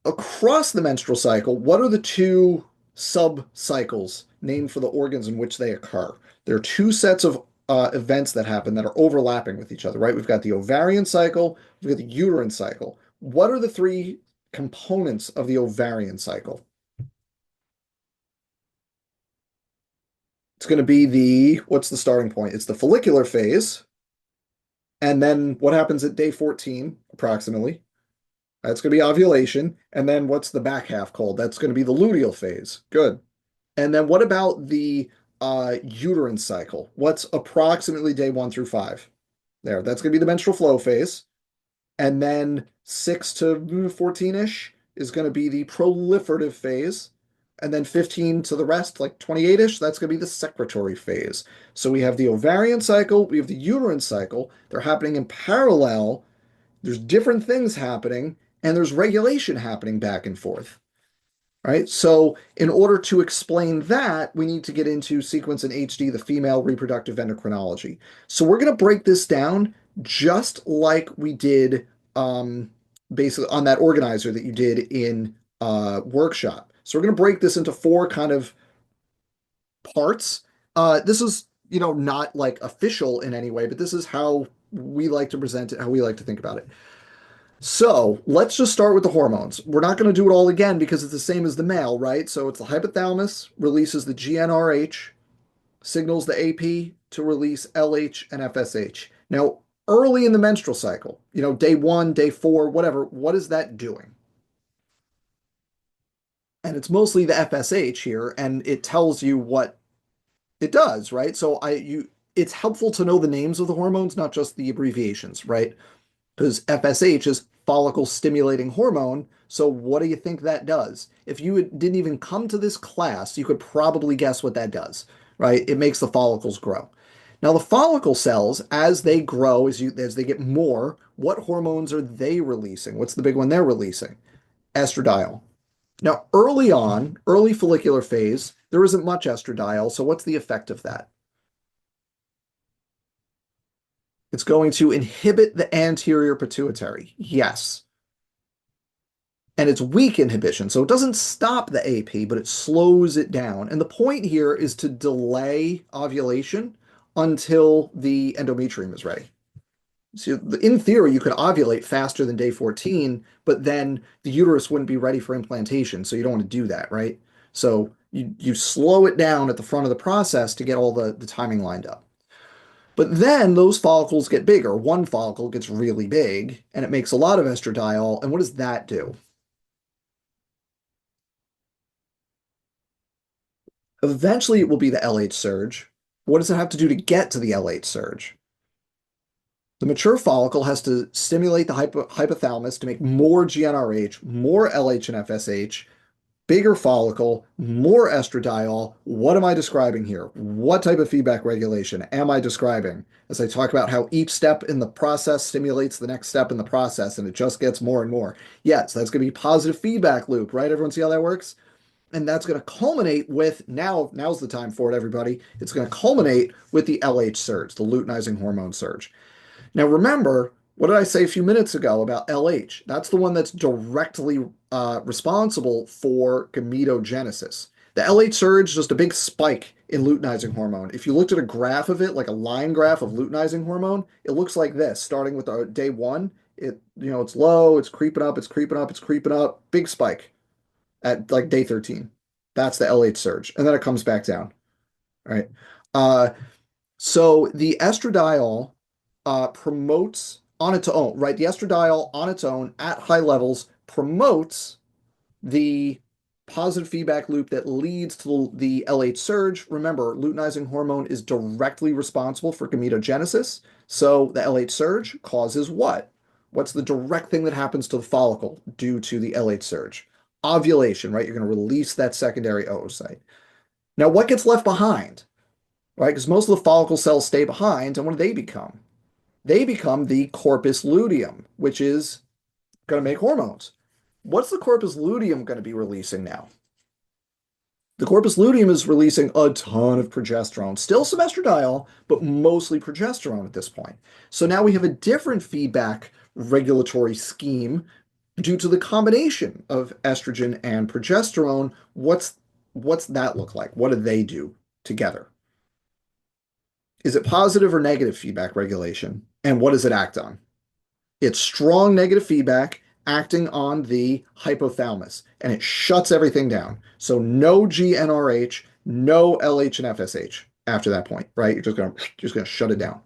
Speaker 1: across the menstrual cycle, what are the two sub-cycles named for the organs in which they occur? There are two sets of events that happen that are overlapping with each other, right? We've got the ovarian cycle, we've got the uterine cycle. What are the three components of the ovarian cycle? It's going to be what's the starting point? It's the follicular phase. And then what happens at day 14, approximately? That's going to be ovulation. And then what's the back half called? That's going to be the luteal phase. Good. And then what about the uterine cycle? What's approximately day 1 through 5? There, that's going to be the menstrual flow phase. And then 6 to 14-ish is going to be the proliferative phase. And then 15 to the rest, like 28-ish, that's going to be the secretory phase. So we have the ovarian cycle, we have the uterine cycle. They're happening in parallel. There's different things happening, and there's regulation happening back and forth. Right. So, in order to explain that, we need to get into sequence in HD, the female reproductive endocrinology. So, we're going to break this down just like we did basically on that organizer that you did in workshop. So, we're going to break this into four kind of parts. This is, not like official in any way, but this is how we like to present it, how we like to think about it. So let's just start with the hormones. We're not going to do it all again because it's the same as the male, right? So it's the hypothalamus releases the GnRH, signals the AP to release LH and FSH. Now, early in the menstrual cycle, day 1, day 4, whatever, what is that doing? And it's mostly the FSH here, and it tells you what it does, right? So it's helpful to know the names of the hormones, not just the abbreviations, right? Because FSH is follicle stimulating hormone. So what do you think that does? If you didn't even come to this class, you could probably guess what that does, right? It makes the follicles grow. Now, the follicle cells, as they grow, as they get more, what hormones are they releasing? What's the big one they're releasing? Estradiol. Now, early on, early follicular phase, there isn't much estradiol. So what's the effect of that? It's going to inhibit the anterior pituitary. Yes. And it's weak inhibition. So it doesn't stop the AP, but it slows it down. And the point here is to delay ovulation until the endometrium is ready. So in theory, you could ovulate faster than day 14, but then the uterus wouldn't be ready for implantation. So you don't want to do that, right? So you slow it down at the front of the process to get all the timing lined up. But then those follicles get bigger. One follicle gets really big and it makes a lot of estradiol. And what does that do? Eventually, it will be the LH surge. What does it have to do to get to the LH surge? The mature follicle has to stimulate the hypothalamus to make more GnRH, more LH and FSH, bigger follicle, more estradiol. What am I describing here? What type of feedback regulation am I describing as I talk about how each step in the process stimulates the next step in the process and it just gets more and more? Yes, that's going to be positive feedback loop, right? Everyone see how that works? And that's going to culminate with now's the time for it, everybody. It's going to culminate with the LH surge, the luteinizing hormone surge. Now, remember, what did I say a few minutes ago about LH? That's the one that's directly responsible for gametogenesis. The LH surge is just a big spike in luteinizing hormone. If you looked at a graph of it, like a line graph of luteinizing hormone, it looks like this, starting with day 1. It's low, it's creeping up, it's creeping up, it's creeping up, big spike at like day 13. That's the LH surge. And then it comes back down. Right. Uh, so the estradiol promotes on its own, right? The estradiol on its own at high levels promotes the positive feedback loop that leads to the LH surge. Remember, luteinizing hormone is directly responsible for gametogenesis. So the LH surge causes what? What's the direct thing that happens to the follicle due to the LH surge? Ovulation, right? You're going to release that secondary oocyte. Now, what gets left behind, right? Because most of the follicle cells stay behind, and what do they become? They become the corpus luteum, which is going to make hormones. What's the corpus luteum going to be releasing now? The corpus luteum is releasing a ton of progesterone, still some estradiol, but mostly progesterone at this point. So now we have a different feedback regulatory scheme due to the combination of estrogen and progesterone. What's that look like? What do they do together? Is it positive or negative feedback regulation? And what does it act on? It's strong negative feedback acting on the hypothalamus, and it shuts everything down. So no GnRH, no LH and FSH after that point, right? You're just gonna shut it down.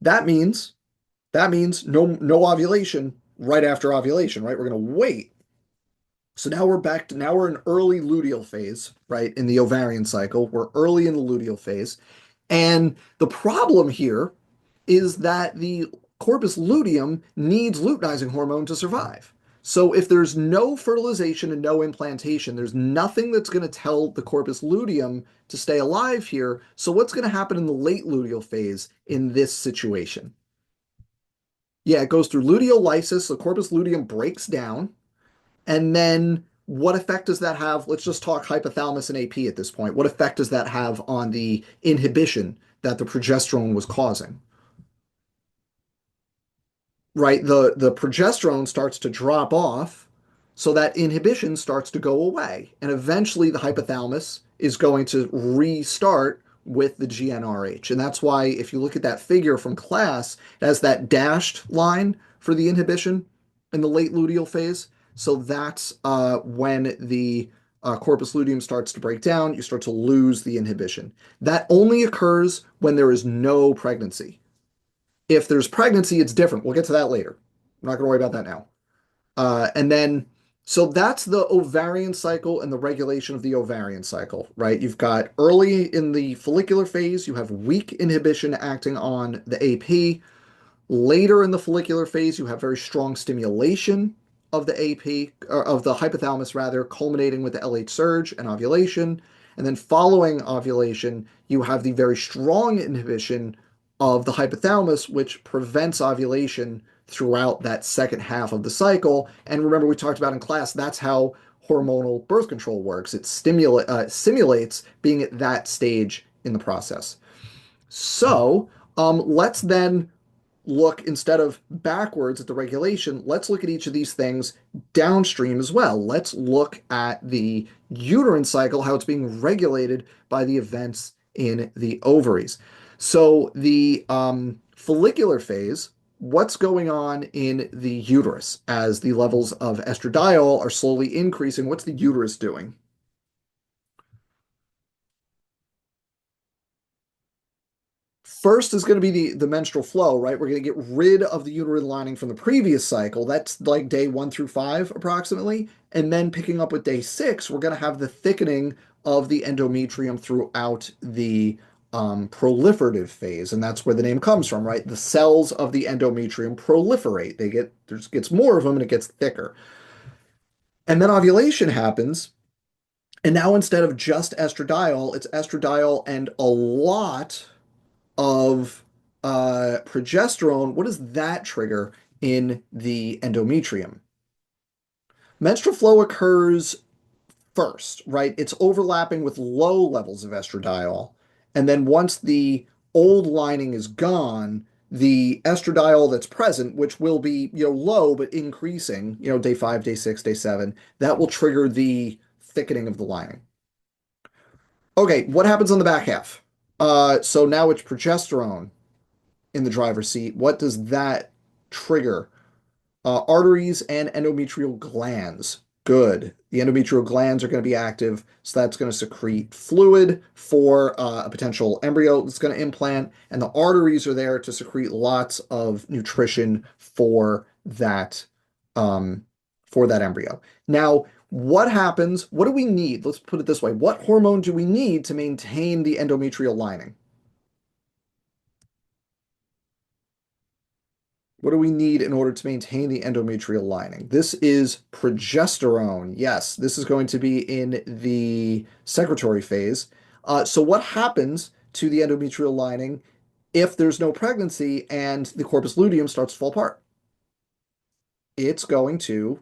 Speaker 1: That means that means no ovulation right after ovulation, right? We're gonna wait. So now we're back to now we're in early luteal phase, right? In the ovarian cycle, we're early in the luteal phase. And the problem here is that the corpus luteum needs luteinizing hormone to survive. So if there's no fertilization and no implantation, there's nothing that's going to tell the corpus luteum to stay alive here. So what's going to happen in the late luteal phase in this situation? Yeah, it goes through luteal lysis, the corpus luteum breaks down, and then what effect does that have? Let's just talk hypothalamus and AP at this point. What effect does that have on the inhibition that the progesterone was causing? Right? The progesterone starts to drop off, so that inhibition starts to go away. And eventually the hypothalamus is going to restart with the GnRH. And that's why if you look at that figure from class, it has that dashed line for the inhibition in the late luteal phase. So that's when the corpus luteum starts to break down, you start to lose the inhibition. That only occurs when there is no pregnancy. If there's pregnancy, it's different. We'll get to that later. I'm not going to worry about that now. And then, so that's the ovarian cycle and the regulation of the ovarian cycle, right? You've got early in the follicular phase, you have weak inhibition acting on the AP. Later in the follicular phase, you have very strong stimulation of the AP, or of the hypothalamus rather, culminating with the LH surge and ovulation. And then following ovulation, you have the very strong inhibition of the hypothalamus, which prevents ovulation throughout that second half of the cycle. And remember, we talked about in class, that's how hormonal birth control works. It simulates being at that stage in the process. So let's then look instead of backwards at the regulation, let's look at each of these things downstream as well. Let's look at the uterine cycle, how it's being regulated by the events in the ovaries. So the follicular phase, what's going on in the uterus as the levels of estradiol are slowly increasing? What's the uterus doing? First is going to be the menstrual flow, right? We're going to get rid of the uterine lining from the previous cycle. That's like day 1 through 5 approximately. And then picking up with day 6, we're going to have the thickening of the endometrium throughout the proliferative phase. And that's where the name comes from, right? The cells of the endometrium proliferate. There's gets more of them and it gets thicker. And then ovulation happens. And now instead of just estradiol, it's estradiol and a lot of progesterone. What does that trigger in the endometrium? Menstrual flow occurs first, right? It's overlapping with low levels of estradiol. And then once the old lining is gone, the estradiol that's present, which will be, low but increasing, day 5, day 6, day 7, that will trigger the thickening of the lining. Okay, what happens on the back half? So now it's progesterone in the driver's seat. What does that trigger? Arteries and endometrial glands. Good. The endometrial glands are going to be active, so that's going to secrete fluid for a potential embryo that's going to implant, and the arteries are there to secrete lots of nutrition um, for that embryo. Now, what happens? What do we need? Let's put it this way. What hormone do we need to maintain the endometrial lining? What do we need in order to maintain the endometrial lining? This is progesterone. Yes, this is going to be in the secretory phase. So what happens to the endometrial lining if there's no pregnancy and the corpus luteum starts to fall apart? It's going to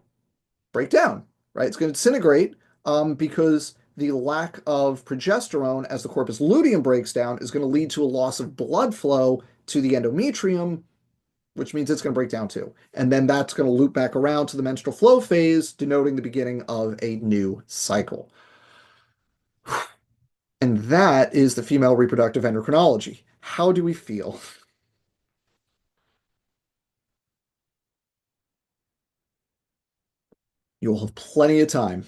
Speaker 1: break down, right? It's going to disintegrate because the lack of progesterone as the corpus luteum breaks down is going to lead to a loss of blood flow to the endometrium, which means it's going to break down too. And then that's going to loop back around to the menstrual flow phase, denoting the beginning of a new cycle. And that is the female reproductive endocrinology. How do we feel? You'll have plenty of time.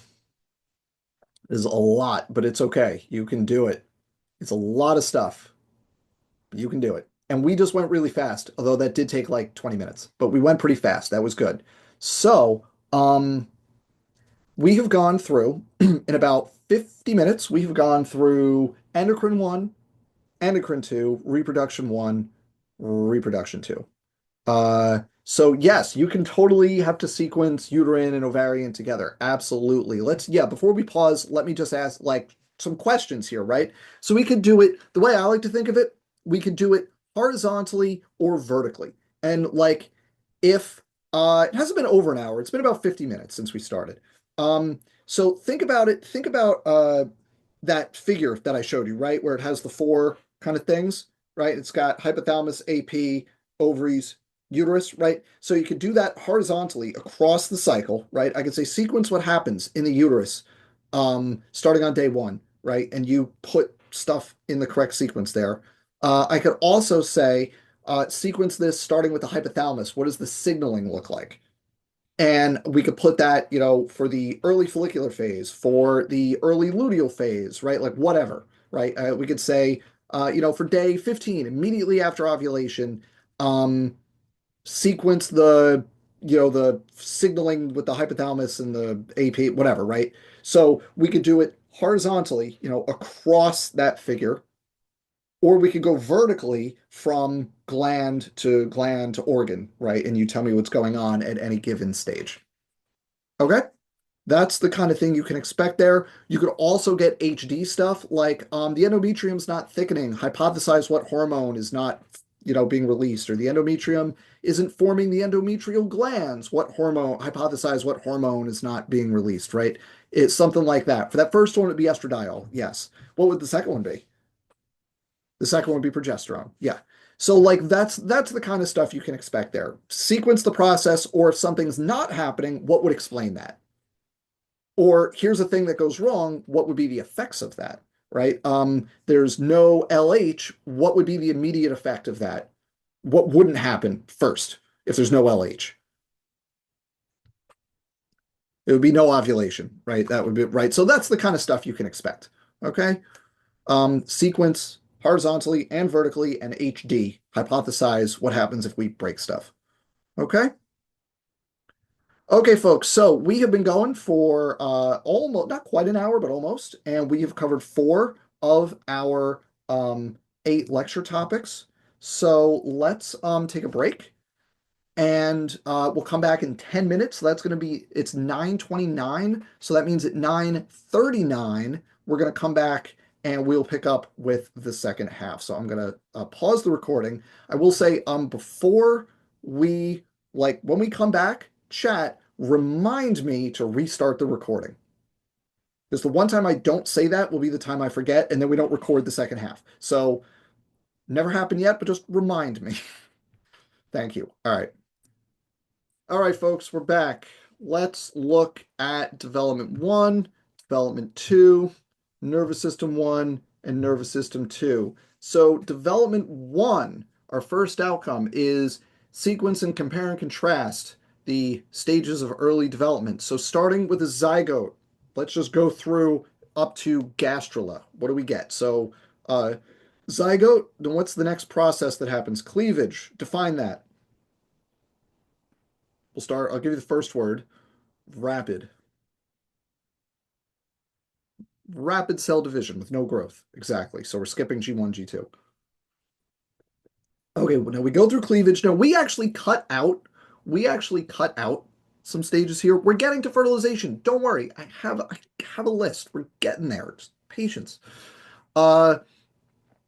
Speaker 1: There's a lot, but it's okay. You can do it. It's a lot of stuff, but you can do it. And we just went really fast, although that did take like 20 minutes, but we went pretty fast. That was good. So, we have gone through, in about 50 minutes, we have gone through endocrine 1, endocrine 2, reproduction 1, reproduction 2. So yes, you can totally have to sequence uterine and ovarian together. Absolutely. Yeah, before we pause, let me just ask like some questions here, right? So we could do it the way I like to think of it, we could do it horizontally or vertically. And like if it hasn't been over an hour, it's been about 50 minutes since we started. So think about it, think about that figure that I showed you, right? Where it has the four kind of things, right? It's got hypothalamus, AP, ovaries, uterus, right? So you could do that horizontally across the cycle, right? I could say sequence what happens in the uterus starting on day one, right? And you put stuff in the correct sequence there. I could also say sequence this starting with the hypothalamus. What does the signaling look like? And we could put that, for the early follicular phase, for the early luteal phase, right? Like whatever, right? We could say, for day 15, immediately after ovulation, um, sequence the signaling with the hypothalamus and the AP, whatever, right? So we could do it horizontally, across that figure, or we could go vertically from gland to organ, right? And you tell me what's going on at any given stage. Okay? That's the kind of thing you can expect there. You could also get HD stuff like the endometrium's not thickening. Hypothesize what hormone is not, being released, or the endometrium isn't forming the endometrial glands. What hormone? Hypothesize what hormone is not being released, right? It's something like that. For that first one, it'd be estradiol. Yes. What would the second one be? The second one would be progesterone. Yeah. So like that's the kind of stuff you can expect there. Sequence the process, or if something's not happening, what would explain that? Or here's a thing that goes wrong, what would be the effects of that, right? There's no LH, what would be the immediate effect of that? What wouldn't happen first if there's no LH? It would be no ovulation, right? That would be right. So that's the kind of stuff you can expect. Okay. Sequence horizontally and vertically, and HD. Hypothesize what happens if we break stuff. Okay. Okay, folks. So we have been going for almost not quite an hour, but almost, and we have covered four of our eight lecture topics. So let's take a break, and we'll come back in 10 minutes. So that's going to be, it's 9:29. So that means at 9:39, we're going to come back and we'll pick up with the second half. So I'm going to pause the recording. I will say, before we, like, when we come back, chat, remind me to restart the recording. Because the one time I don't say that will be the time I forget, and then we don't record the second half. So never happened yet, but just remind me. Thank you. All right. All right, folks, we're back. Let's look at development 1, development 2, nervous system 1, and nervous system 2. So development 1, our first outcome is sequence and compare and contrast the stages of early development. So starting with a zygote, let's just go through up to gastrula. What do we get? So uh, zygote, then what's the next process that happens? Cleavage. Define that. We'll start, I'll give you the first word. Rapid. Rapid cell division with no growth. Exactly. So we're skipping G1, G2. Okay, well, now we go through cleavage. Now we actually cut out some stages here. We're getting to fertilization. Don't worry. I have a list. We're getting there. Just patience. Uh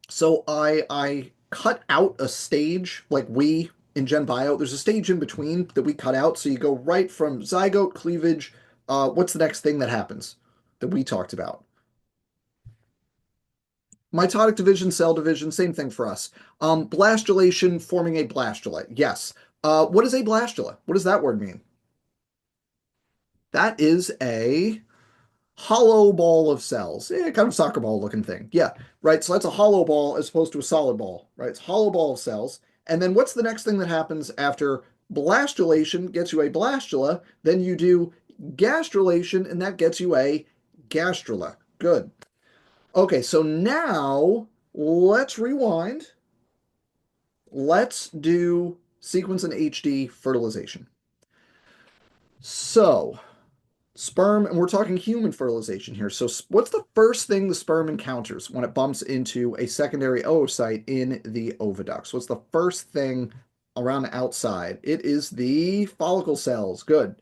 Speaker 1: so I cut out a stage like we in Gen Bio. There's a stage in between that we cut out. So you go right from zygote cleavage. What's the next thing that happens that we talked about? Mitotic division, cell division, same thing for us. Blastulation, forming a blastula. Yes. What is a blastula? What does that word mean? That is a hollow ball of cells. Kind of soccer ball looking thing. Yeah, right. So that's a hollow ball as opposed to a solid ball, right? It's a hollow ball of cells. And then what's the next thing that happens after blastulation gets you a blastula? Then you do gastrulation, and that gets you a gastrula. Good. Okay, so now let's rewind. Let's do sequence and HD fertilization. So, sperm, and we're talking human fertilization here. So, what's the first thing the sperm encounters when it bumps into a secondary oocyte in the oviducts? What's the first thing around the outside? It is the follicle cells. Good.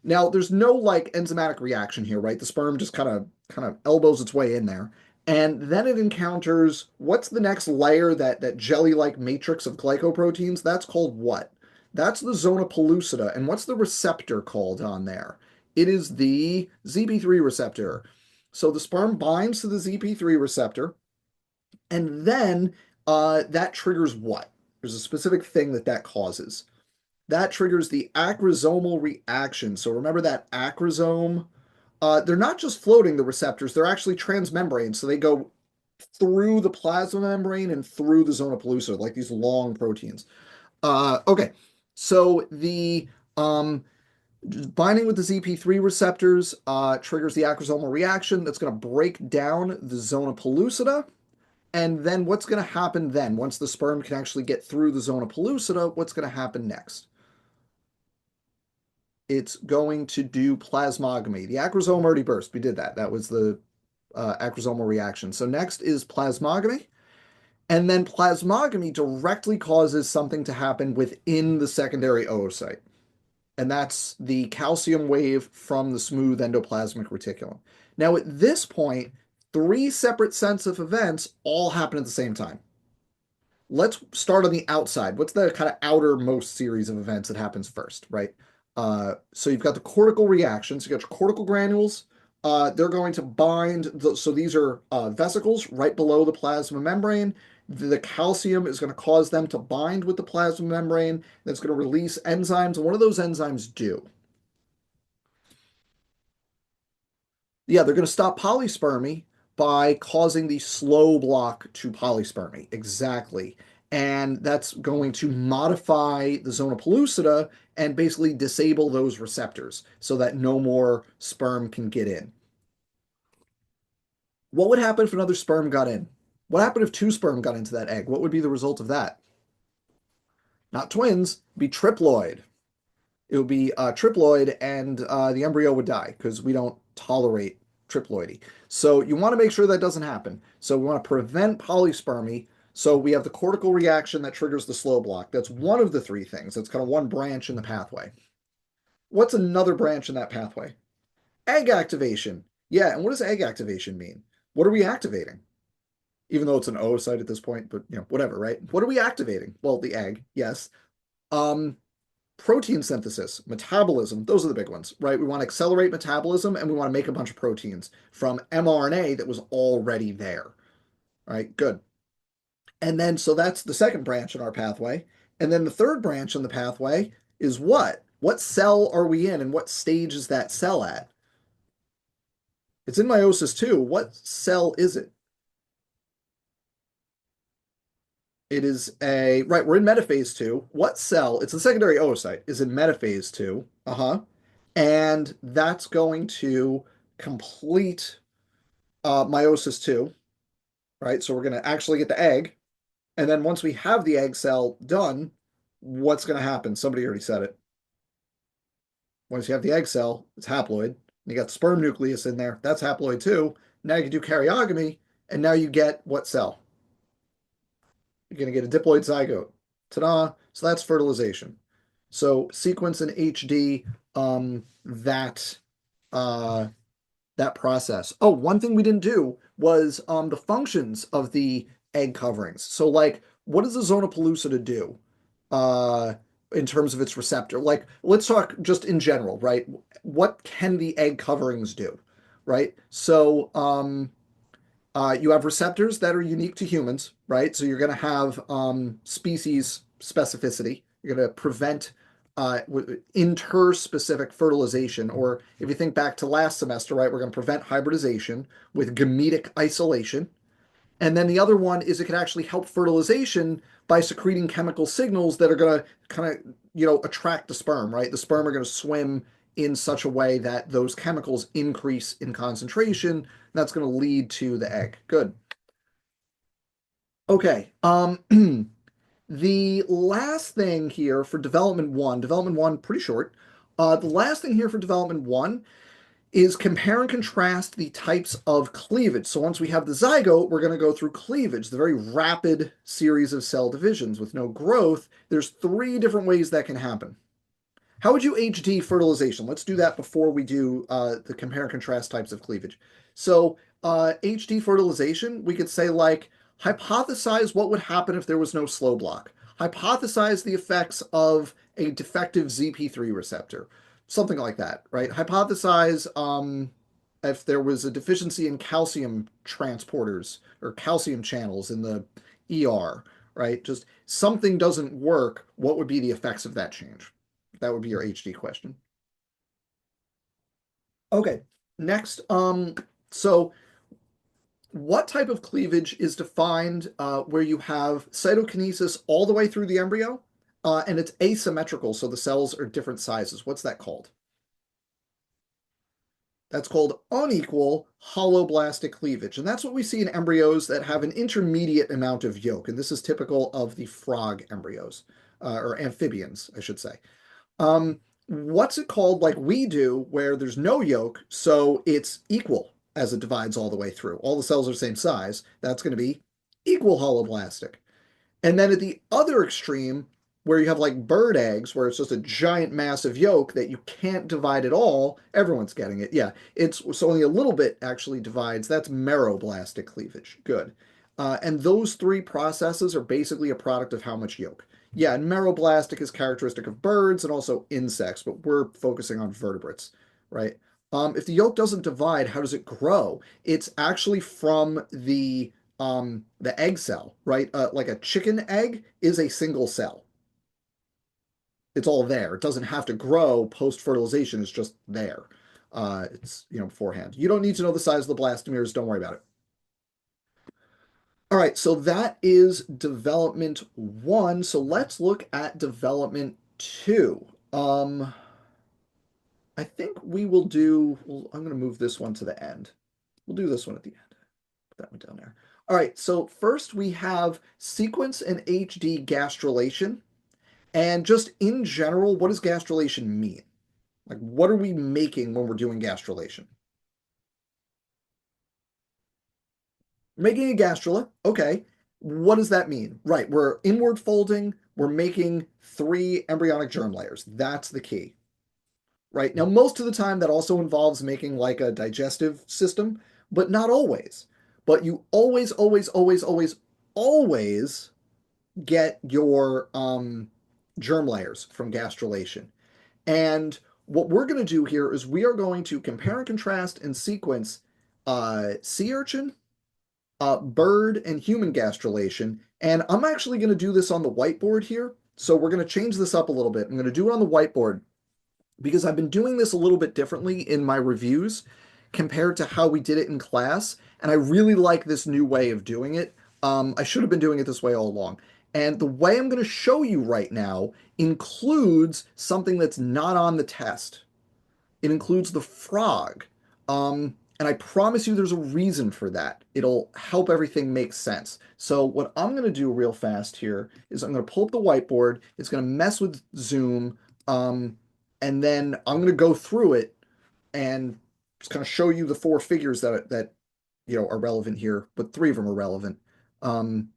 Speaker 1: Now, there's no like enzymatic reaction here, right? The sperm just kind of elbows its way in there. And then it encounters what's the next layer, that jelly-like matrix of glycoproteins? That's called what? That's the zona pellucida. And what's the receptor called on there? It is the ZP3 receptor. So the sperm binds to the ZP3 receptor, and then that triggers what? There's a specific thing that causes. That triggers the acrosomal reaction. So remember that acrosome? They're not just floating, the receptors, they're actually transmembrane. So they go through the plasma membrane and through the zona pellucida, like these long proteins. Okay, so the binding with the ZP3 receptors triggers the acrosomal reaction that's going to break down the zona pellucida. And then what's going to happen then? Once the sperm can actually get through the zona pellucida, what's going to happen next? It's going to do plasmogamy. The acrosome already burst. We did that. That was the acrosomal reaction. So next is plasmogamy. And then plasmogamy directly causes something to happen within the secondary oocyte. And that's the calcium wave from the smooth endoplasmic reticulum. Now, at this point, three separate sets of events all happen at the same time. Let's start on the outside. What's the kind of outermost series of events that happens first, right? So you've got the cortical reactions. You got your cortical granules. They're going to bind. So these are vesicles right below the plasma membrane. The calcium is going to cause them to bind with the plasma membrane. That's going to release enzymes. And what do those enzymes do? Yeah, they're going to stop polyspermy by causing the slow block to polyspermy. Exactly. And that's going to modify the zona pellucida and basically disable those receptors so that no more sperm can get in. What would happen if another sperm got in? What happened if two sperm got into that egg? What would be the result of that? Not twins, be triploid. It would be triploid, and the embryo would die because we don't tolerate triploidy. So you want to make sure that doesn't happen. So we want to prevent polyspermy. So we have the cortical reaction that triggers the slow block. That's one of the three things. That's kind of one branch in the pathway. What's another branch in that pathway? Egg activation. Yeah, and what does egg activation mean? What are we activating? Even though it's an oocyte at this point, but whatever, right? What are we activating? Well, the egg, yes. Um, Protein synthesis, metabolism, those are the big ones, right? We want to accelerate metabolism and we want to make a bunch of proteins from mRNA that was already there. All right, good. And then, so that's the second branch in our pathway. And then the third branch in the pathway is what? What cell are we in and what stage is that cell at? It's in meiosis too. What cell is it? It is right, we're in metaphase two. What cell? It's the secondary oocyte, is in metaphase two. Uh-huh. And that's going to complete meiosis two, right? So we're going to actually get the egg. And then once we have the egg cell done, what's going to happen? Somebody already said it. Once you have the egg cell, it's haploid. You got the sperm nucleus in there. That's haploid too. Now you can do karyogamy, and now you get what cell? You're going to get a diploid zygote. Ta-da! So that's fertilization. So sequence in HD that uh, that process. Oh, one thing we didn't do was the functions of the egg coverings. So like, what does the zona pellucida do uh, in terms of its receptor? Like, let's talk just in general, right? What can the egg coverings do, right? So you have receptors that are unique to humans, right? So you're going to have species specificity. You're going to prevent interspecific fertilization, or if you think back to last semester, right, we're going to prevent hybridization with gametic isolation. And then the other one is it can actually help fertilization by secreting chemical signals that are going to kind of, attract the sperm, right? The sperm are going to swim in such a way that those chemicals increase in concentration. That's going to lead to the egg. Good. Okay. The last thing here for development one, pretty short. The last thing here for development one is compare and contrast the types of cleavage. So once we have the zygote, we're going to go through cleavage, the very rapid series of cell divisions with no growth. There's three different ways that can happen. How would you HD fertilization? Let's do that before we do the compare and contrast types of cleavage. So HD fertilization, we could say like, hypothesize what would happen if there was no slow block. Hypothesize the effects of a defective ZP3 receptor. Something like that, right? Hypothesize if there was a deficiency in calcium transporters or calcium channels in the ER, right? Just something doesn't work. What would be the effects of that change? That would be your HD question. Okay, next, so what type of cleavage is defined where you have cytokinesis all the way through the embryo, and it's asymmetrical, so the cells are different sizes? What's that called? That's called unequal holoblastic cleavage. And that's what we see in embryos that have an intermediate amount of yolk. And this is typical of the frog embryos, or amphibians, I should say. What's it called like we do where there's no yolk, so it's equal as it divides all the way through. All the cells are the same size. That's going to be equal holoblastic. And then at the other extreme, where you have like bird eggs, where it's just a giant massive yolk that you can't divide at all, everyone's getting it. Yeah, it's so only a little bit actually divides. That's meroblastic cleavage. Good. And those three processes are basically a product of how much yolk. Yeah, and meroblastic is characteristic of birds and also insects, but we're focusing on vertebrates, right? If the yolk doesn't divide, how does it grow? It's actually from the egg cell, right? Like a chicken egg is a single cell. It's all there. It doesn't have to grow post fertilization. It's just there. It's beforehand. You don't need to know the size of the blastomeres. Don't worry about it. All right, so that is development one. So let's look at development two. I think we will do. Well, I'm going to move this one to the end. We'll do this one at the end. Put that one down there. All right, so first we have sequence and HD gastrulation. And just in general, what does gastrulation mean? Like, what are we making when we're doing gastrulation? Making a gastrula. Okay. What does that mean? Right, we're inward folding. We're making three embryonic germ layers. That's the key. Right. Now, most of the time, that also involves making like a digestive system, but not always. But you always, always, always, always, always get your germ layers from gastrulation. And what we're going to do here is we are going to compare and contrast and sequence sea urchin, bird, and human gastrulation. And I'm actually going to do this on the whiteboard here. So we're going to change this up a little bit. I'm going to do it on the whiteboard because I've been doing this a little bit differently in my reviews compared to how we did it in class. And I really like this new way of doing it. I should have been doing it this way all along. And the way I'm going to show you right now includes something that's not on the test. It includes the frog. And I promise you there's a reason for that. It'll help everything make sense. So what I'm going to do real fast here is I'm going to pull up the whiteboard. It's going to mess with Zoom. And then I'm going to go through it and just kind of show you the four figures that are relevant here, but three of them are relevant. And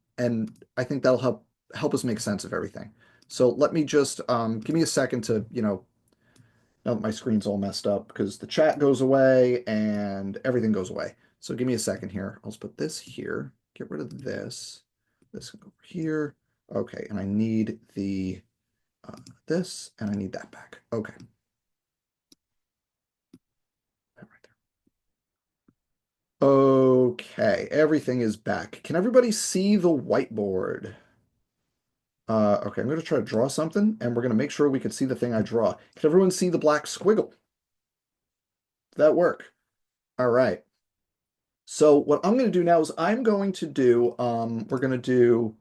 Speaker 1: I think that'll help us make sense of everything. So let me just give me a second to, now that my screen's all messed up because the chat goes away and everything goes away. So give me a second here. I'll just put this here, get rid of this. This can go over here. Okay, and I need the this and I need that back. Okay. Right there. Okay, everything is back. Can everybody see the whiteboard? Okay, I'm going to try to draw something, and we're going to make sure we can see the thing I draw. Can everyone see the black squiggle? Did that work? All right. So what I'm going to do now is I'm going to do, we're going to do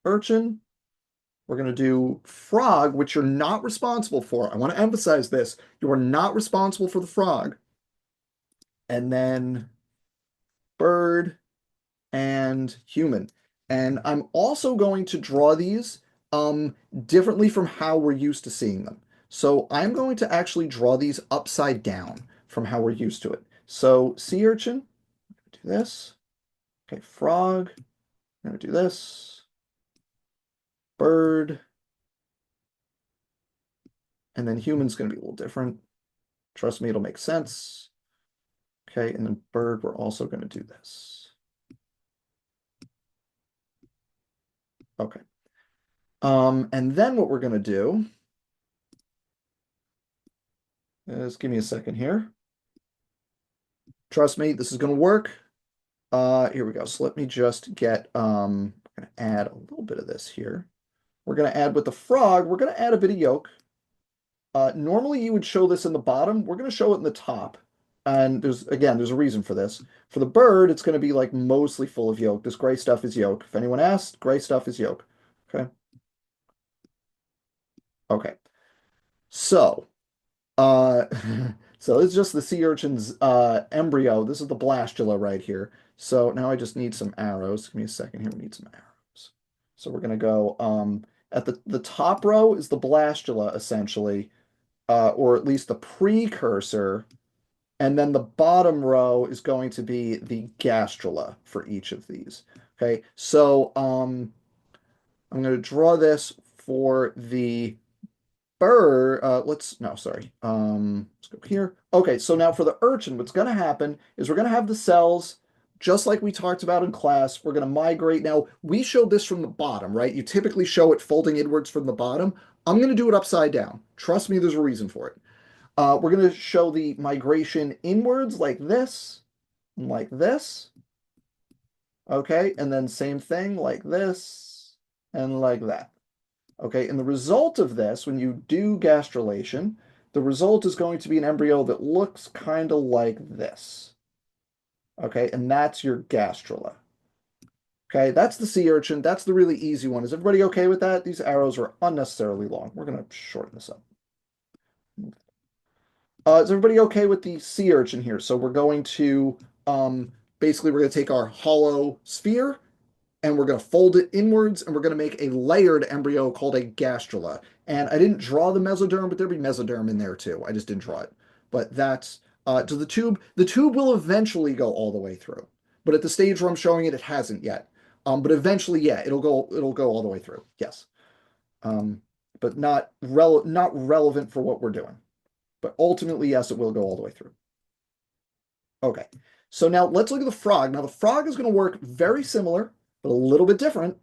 Speaker 1: urchin, we're going to do frog, which you're not responsible for. I want to emphasize this. You are not responsible for the frog. And then bird and human. And I'm also going to draw these differently from how we're used to seeing them. So I'm going to actually draw these upside down from how we're used to it. So sea urchin, do this. Okay, frog, I'm going to do this. Bird, and then human's going to be a little different. Trust me, it'll make sense. Okay, and then bird, we're also going to do this. Okay. And then what we're going to do is give me a second here. Trust me, this is going to work. Here we go. So let me just get, I'm going to add a little bit of this here. We're going to add with the frog, we're going to add a bit of yolk. Normally you would show this in the bottom. We're going to show it in the top. And there's a reason for this. For the bird, it's going to be like mostly full of yolk. This gray stuff is yolk. If anyone asked, gray stuff is yolk. Okay. Okay. So, uh, so it's just the sea urchin's embryo. This is the blastula right here. So now I just need some arrows. Give me a second here. We need some arrows. So we're going to go at the top row is the blastula essentially, or at least the precursor. And then the bottom row is going to be the gastrula for each of these. Okay, so I'm going to draw this for the bird. Let's go here. Okay, so now for the urchin, what's going to happen is we're going to have the cells just like we talked about in class. We're going to migrate. Now, we showed this from the bottom, right? You typically show it folding inwards from the bottom. I'm going to do it upside down. Trust me, there's a reason for it. We're going to show the migration inwards like this, and like this. Okay, and then same thing like this, and like that. Okay, and the result of this, when you do gastrulation, the result is going to be an embryo that looks kind of like this. Okay, and that's your gastrula. Okay, that's the sea urchin. That's the really easy one. Is everybody okay with that? These arrows are unnecessarily long. We're going to shorten this up. Is everybody okay with the sea urchin here? So we're going to basically we're going to take our hollow sphere and we're going to fold it inwards and we're going to make a layered embryo called a gastrula. And I didn't draw the mesoderm, but there'll be mesoderm in there too. I just didn't draw it. But that's to the tube. The tube will eventually go all the way through. But at the stage where I'm showing it, it hasn't yet. But eventually, yeah, it'll go all the way through. Yes. But not relevant for what we're doing. But ultimately, yes, it will go all the way through. Okay, so now let's look at the frog. Now the frog is going to work very similar, but a little bit different.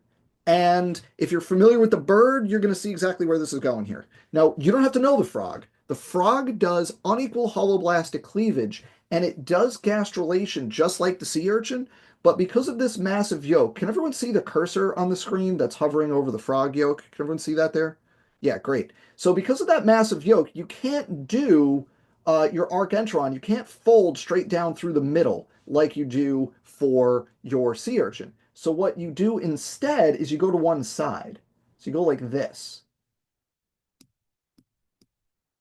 Speaker 1: And if you're familiar with the bird, you're going to see exactly where this is going here. Now, you don't have to know the frog. The frog does unequal holoblastic cleavage, and it does gastrulation just like the sea urchin. But because of this massive yolk, can everyone see the cursor on the screen that's hovering over the frog yolk? Can everyone see that there? Yeah, great. So because of that massive yolk, you can't do your arc entron. You can't fold straight down through the middle like you do for your sea urchin. So what you do instead is you go to one side. So you go like this.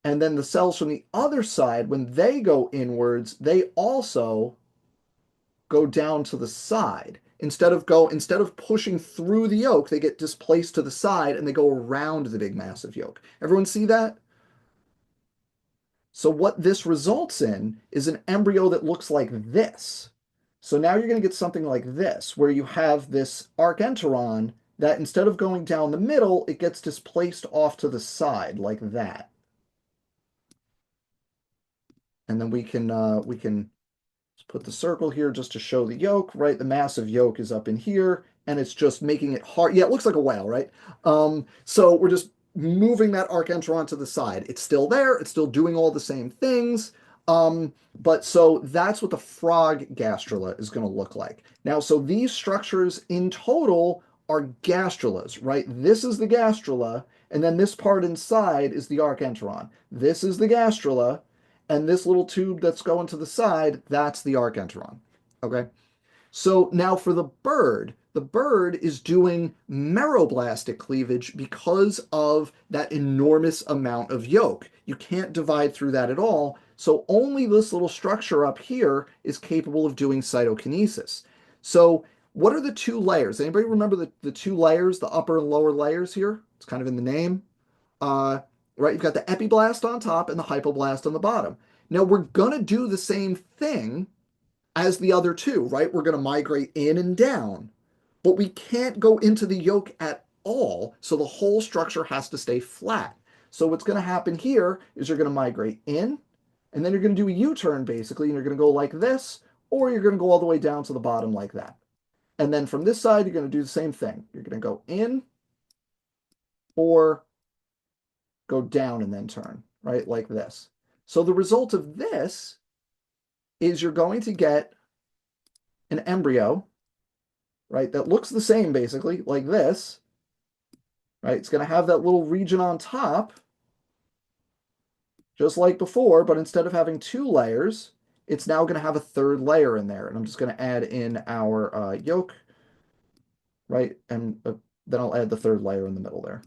Speaker 1: And then the cells from the other side, when they go inwards, they also go down to the side. Instead of pushing through the yolk, they get displaced to the side and they go around the big massive yolk. Everyone see that? So what this results in is an embryo that looks like this. So now you're going to get something like this, where you have this arc enteron that instead of going down the middle, it gets displaced off to the side like that. And then we can just put the circle here just to show the yolk, right? The massive yolk is up in here, and it's just making it hard. Yeah, it looks like a whale, right? So we're just moving that arc enteron to the side. It's still there. It's still doing all the same things. But so that's what the frog gastrula is going to look like. Now, so these structures in total are gastrulas, right? This is the gastrula, and then this part inside is the arc enteron. This is the gastrula, and this little tube that's going to the side, that's the arc enteron. Okay. So now for the bird is doing meroblastic cleavage because of that enormous amount of yolk. You can't divide through that at all. So only this little structure up here is capable of doing cytokinesis. So what are the two layers? Anybody remember the two layers, the upper and lower layers here? It's kind of in the name. Uh, right, you've got the epiblast on top and the hypoblast on the bottom. Now we're going to do the same thing as the other two, right? We're going to migrate in and down, but we can't go into the yolk at all, so the whole structure has to stay flat. So what's going to happen here is you're going to migrate in, and then you're going to do a U-turn basically, and you're going to go like this, or you're going to go all the way down to the bottom like that. And then from this side, you're going to do the same thing. You're going to go in or go down and then turn, right? Like this. So the result of this is you're going to get an embryo, right, that looks the same basically, like this, right? It's going to have that little region on top, just like before, but instead of having two layers, it's now going to have a third layer in there. And I'm just going to add in our yolk, right? And then I'll add the third layer in the middle there.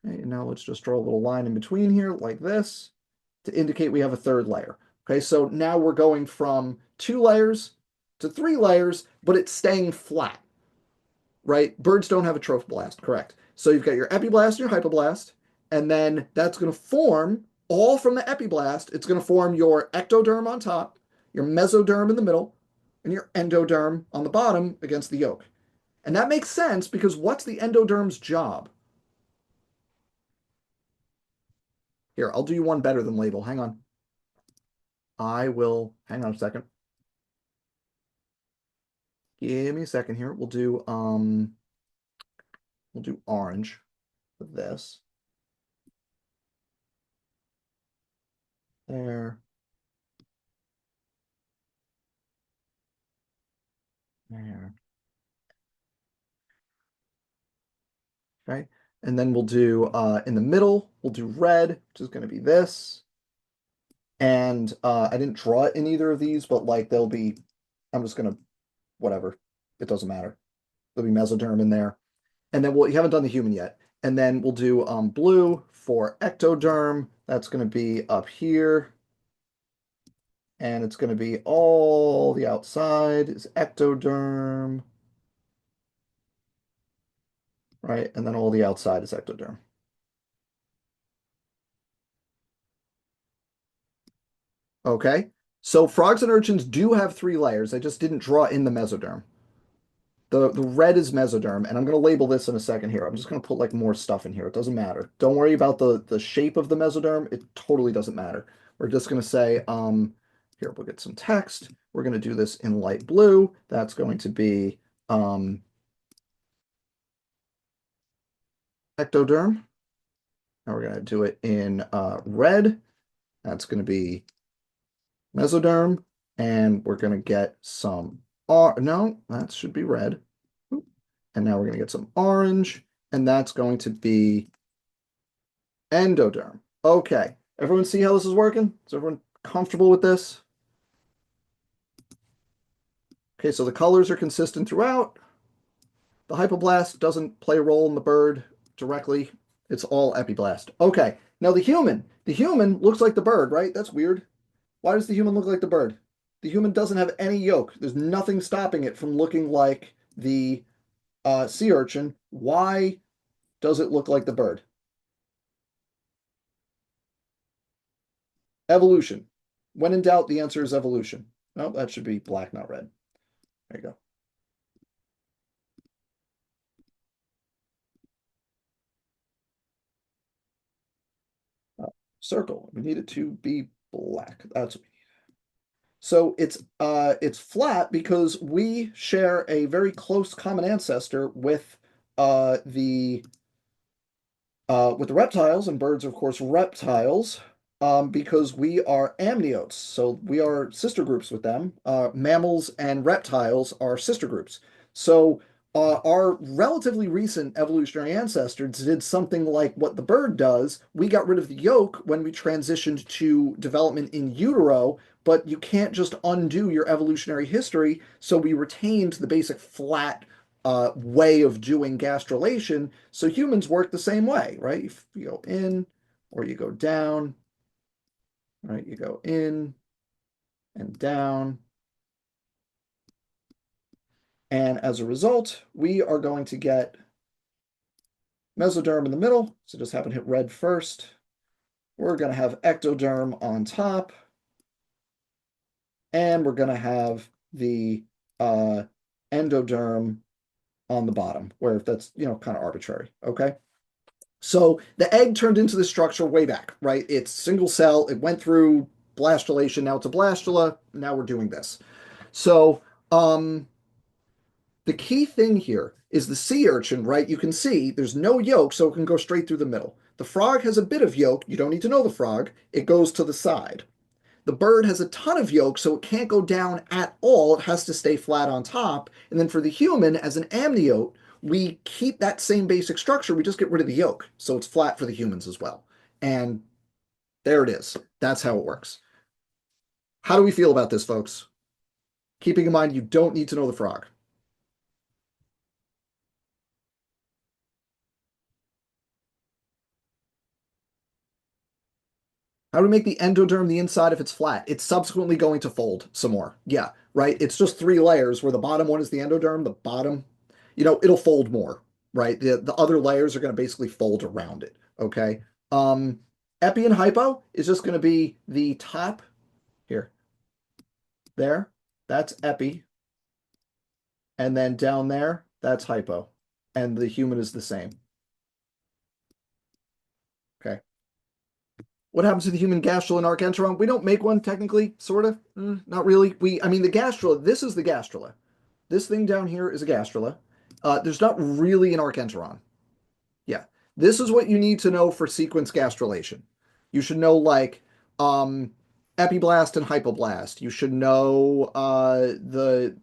Speaker 1: Okay, and now let's just draw a little line in between here like this to indicate we have a third layer. Okay, so now we're going from 2 layers to 3 layers, but it's staying flat, right? Birds don't have a trophoblast, correct. So you've got your epiblast and your hypoblast, and then that's going to form, all from the epiblast, it's going to form your ectoderm on top, your mesoderm in the middle, and your endoderm on the bottom against the yolk. And that makes sense because what's the endoderm's job? Here, I'll do you one better than label. Hang on. Hang on a second. Give me a second here. We'll do orange with this. There. There. Okay. And then we'll do in the middle, we'll do red, which is going to be this. And I didn't draw it in either of these, but like they'll be, I'm just going to, whatever. It doesn't matter. There'll be mesoderm in there. And then you haven't done the human yet. And then we'll do blue for ectoderm. That's going to be up here. And it's going to be all the outside is ectoderm. Right? And then all the outside is ectoderm. Okay. So frogs and urchins do have 3 layers. I just didn't draw in the mesoderm. The red is mesoderm, and I'm going to label this in a second here. I'm just going to put like more stuff in here. It doesn't matter. Don't worry about the shape of the mesoderm. It totally doesn't matter. We're just going to say, here, we'll get some text. We're going to do this in light blue. That's going to be ectoderm. Now we're going to do it in red. That's going to be mesoderm. And we're going to get some, no, that should be red. And now we're going to get some orange. And that's going to be endoderm. Okay. Everyone see how this is working? Is everyone comfortable with this? Okay, so the colors are consistent throughout. The hypoblast doesn't play a role in the bird directly. It's all epiblast. Okay, now the human. The human looks like the bird, right? That's weird. Why does the human look like the bird? The human doesn't have any yolk. There's nothing stopping it from looking like the sea urchin. Why does it look like the bird? Evolution. When in doubt, the answer is evolution. Oh, that should be black, not red. There you go. Circle. We need it to be black. That's what we need. So it's flat because we share a very close common ancestor the with the reptiles, and birds are, of course, reptiles, because we are amniotes. So we are sister groups with them. Mammals and reptiles are sister groups. So our relatively recent evolutionary ancestors did something like what the bird does. We got rid of the yolk when we transitioned to development in utero, but you can't just undo your evolutionary history. So we retained the basic flat way of doing gastrulation. So humans work the same way, right? If you go in or you go down, right? You go in and down. And as a result, we are going to get mesoderm in the middle. So just happen to hit red first. We're going to have ectoderm on top. And we're going to have the endoderm on the bottom, where that's, kind of arbitrary. Okay. So the egg turned into the structure way back, right? It's single cell. It went through blastulation. Now it's a blastula. Now we're doing this. So the key thing here is the sea urchin, right? You can see there's no yolk, so it can go straight through the middle. The frog has a bit of yolk. You don't need to know the frog. It goes to the side. The bird has a ton of yolk, so it can't go down at all. It has to stay flat on top. And then for the human, as an amniote, we keep that same basic structure. We just get rid of the yolk, so it's flat for the humans as well. And there it is. That's how it works. How do we feel about this, folks? Keeping in mind you don't need to know the frog. How do we make the endoderm the inside if it's flat? It's subsequently going to fold some more. Yeah, right. It's just three layers where the bottom one is the endoderm, the bottom, it'll fold more, right? The other layers are going to basically fold around it. Okay. Um, Epi and hypo is just going to be the top here, there. That's epi. And then down there, that's hypo. And the human is the same. Okay. What happens to the human gastrula and archenteron? We don't make one technically, sort of. Not really. I mean, the gastrula, this is the gastrula. This thing down here is a gastrula. There's not really an archenteron. Yeah. This is what you need to know for sequence gastrulation. You should know like epiblast and hypoblast. You should know the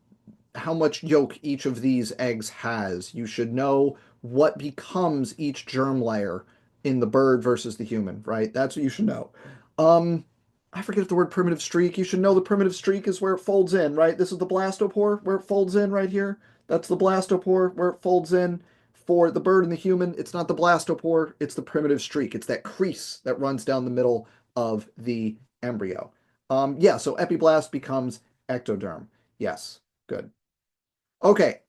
Speaker 1: how much yolk each of these eggs has. You should know what becomes each germ layer in the bird versus the human, right? That's what you should know. Um, I forget the word primitive streak. You should know the primitive streak is where it folds in, right? This is the blastopore where it folds in right here. That's the blastopore where it folds in. For the bird and the human, it's not the blastopore, it's the primitive streak. It's that crease that runs down the middle of the embryo. Yeah, so epiblast becomes ectoderm. Yes, good. Okay,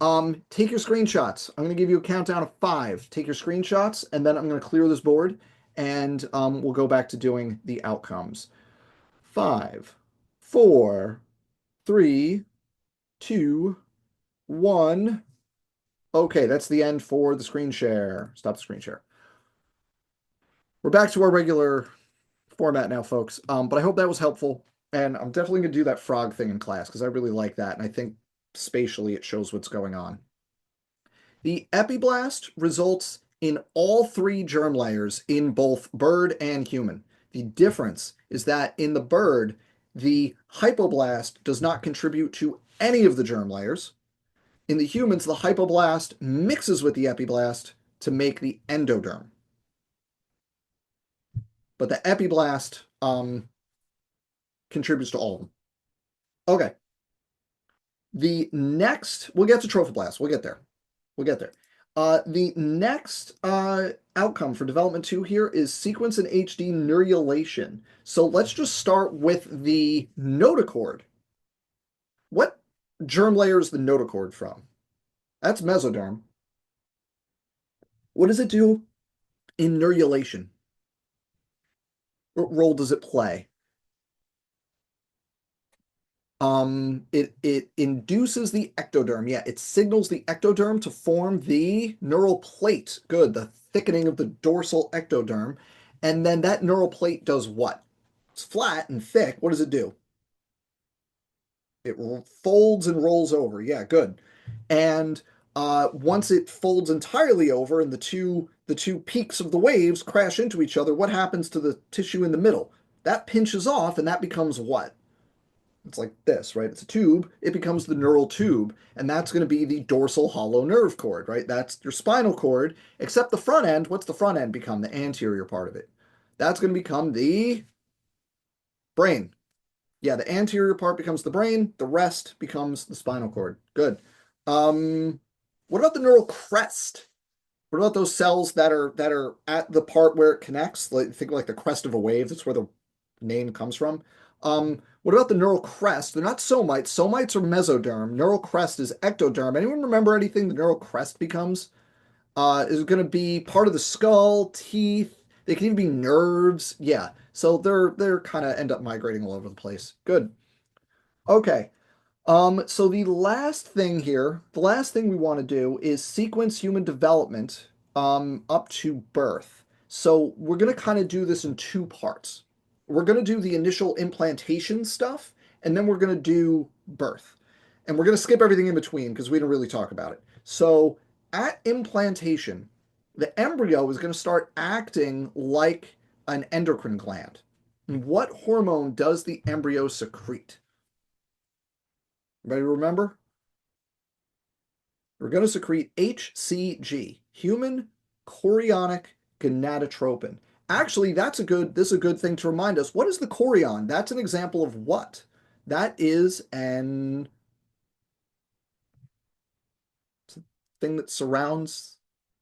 Speaker 1: take your screenshots. I'm going to give you a countdown of 5. Take your screenshots, and then I'm going to clear this board, and we'll go back to doing the outcomes. 5, 4, 3, 2, 1. Okay, that's the end for the screen share. Stop the screen share. We're back to our regular format now, folks. But I hope that was helpful, and I'm definitely going to do that frog thing in class because I really like that, and I think spatially it shows what's going on. The epiblast results in all three germ layers in both bird and human. The difference is that in the bird, the hypoblast does not contribute to any of the germ layers. In the humans, the hypoblast mixes with the epiblast to make the endoderm. But the epiblast contributes to all of them. Okay. The next, we'll get to trophoblast. We'll get there. We'll get there. The next outcome for development two here is sequence and HD neurulation. So let's just start with the notochord. What germ layer is the notochord from? That's mesoderm. What does it do in neurulation? What role does it play? It induces the ectoderm. Yeah, it signals the ectoderm to form the neural plate. Good, the thickening of the dorsal ectoderm. And then that neural plate does what? It's flat and thick. What does it do? It folds and rolls over. Yeah, good. And once it folds entirely over and the two peaks of the waves crash into each other, what happens to the tissue in the middle? That pinches off and that becomes what? It's like this, right? It's a tube. It becomes the neural tube, and that's going to be the dorsal hollow nerve cord, right? That's your spinal cord, except the front end. What's the front end become? The anterior part of it. That's going to become the brain. Yeah, the anterior part becomes the brain. The rest becomes the spinal cord. Good. Um, what about the neural crest? What about those cells that are at the part where it connects? Like think like the crest of a wave. That's where the name comes from. What about the neural crest? They're not somites. Somites are mesoderm. Neural crest is ectoderm. Anyone remember anything the neural crest becomes? Is going to be part of the skull, teeth. They can even be nerves. Yeah. So they're kind of end up migrating all over the place. Good. Okay. So the last thing here, the last thing we want to do is sequence human development up to birth. So we're going to kind of do this in two parts. We're going to do the initial implantation stuff, and then we're going to do birth. And we're going to skip everything in between because we don't really talk about it. So at implantation, the embryo is going to start acting like an endocrine gland. And what hormone does the embryo secrete? Ready to remember? We're going to secrete HCG, human chorionic gonadotropin. Actually, this is a good thing to remind us. What is the chorion? That's an example of what? That is an thing that surrounds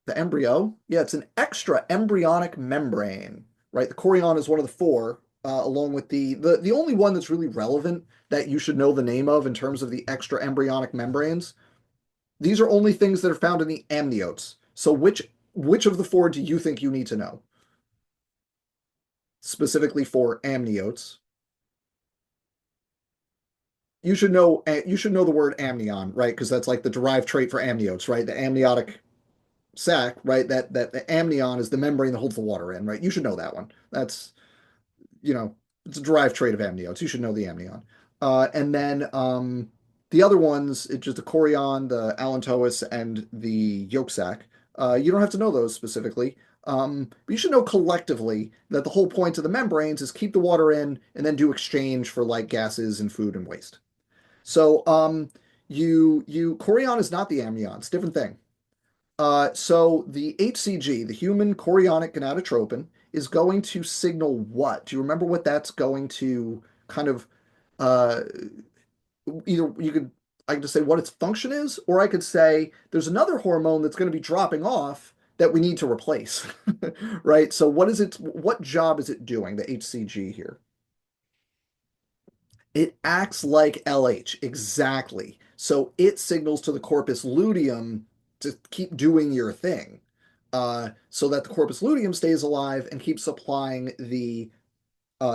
Speaker 1: the embryo. Yeah, it's an extra embryonic membrane, right? The chorion is one of the four, along with the only one that's really relevant that you should know the name of in terms of the extra embryonic membranes. These are only things that are found in the amniotes. So which of the four do you think you need to know? Specifically for amniotes. You should know the word amnion, right? Because that's like the derived trait for amniotes, right? The amniotic sac, right? That the amnion is the membrane that holds the water in, right? You should know that one. That's you know, it's a derived trait of amniotes. You should know the amnion. And then the other ones, it's just the chorion, the allantois, and the yolk sac. You don't have to know those specifically. But you should know collectively that the whole point of the membranes is keep the water in and then do exchange for like gases and food and waste. So you chorion is not the amnion. It's a different thing. So the HCG, the human chorionic gonadotropin, is going to signal what? Do you remember what that's going to kind of uh, either you could I could just say what its function is, or I could say there's another hormone that's going to be dropping off that we need to replace, right? So what is it? What job is it doing? The HCG here. It acts like LH, exactly. So it signals to the corpus luteum to keep doing your thing, so that the corpus luteum stays alive and keeps supplying the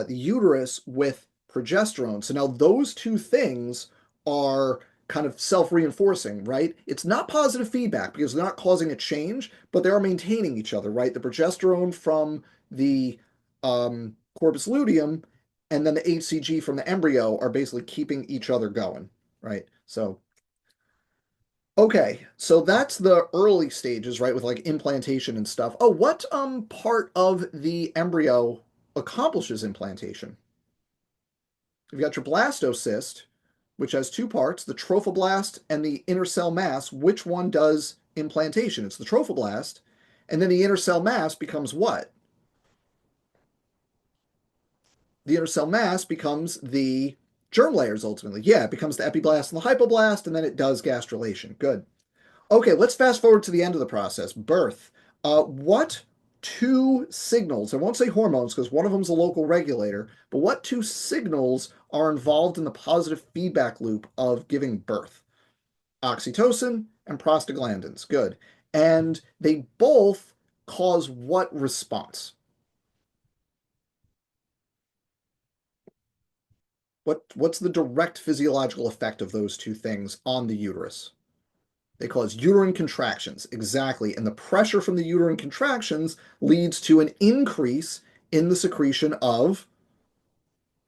Speaker 1: uterus with progesterone. So now those two things are kind of self-reinforcing, right? It's not positive feedback because they're not causing a change, but they are maintaining each other, right? The progesterone from the corpus luteum and then the HCG from the embryo are basically keeping each other going, right? So okay, so that's the early stages, right, with like implantation and stuff. Oh, what part of the embryo accomplishes implantation? You've got your blastocyst, which has two parts, the trophoblast and the inner cell mass. Which one does implantation? It's the trophoblast. And then the inner cell mass becomes what? The inner cell mass becomes the Germ layers ultimately. Yeah, it becomes the epiblast and the hypoblast, and then it does gastrulation. Good. Okay, let's fast forward to the end of the process, birth. What two signals, I won't say hormones because one of them is a local regulator, but what two signals are involved in the positive feedback loop of giving birth? Oxytocin and prostaglandins. Good. And they both cause what response? What's the direct physiological effect of those two things on the uterus? They cause uterine contractions. Exactly. And the pressure from the uterine contractions leads to an increase in the secretion of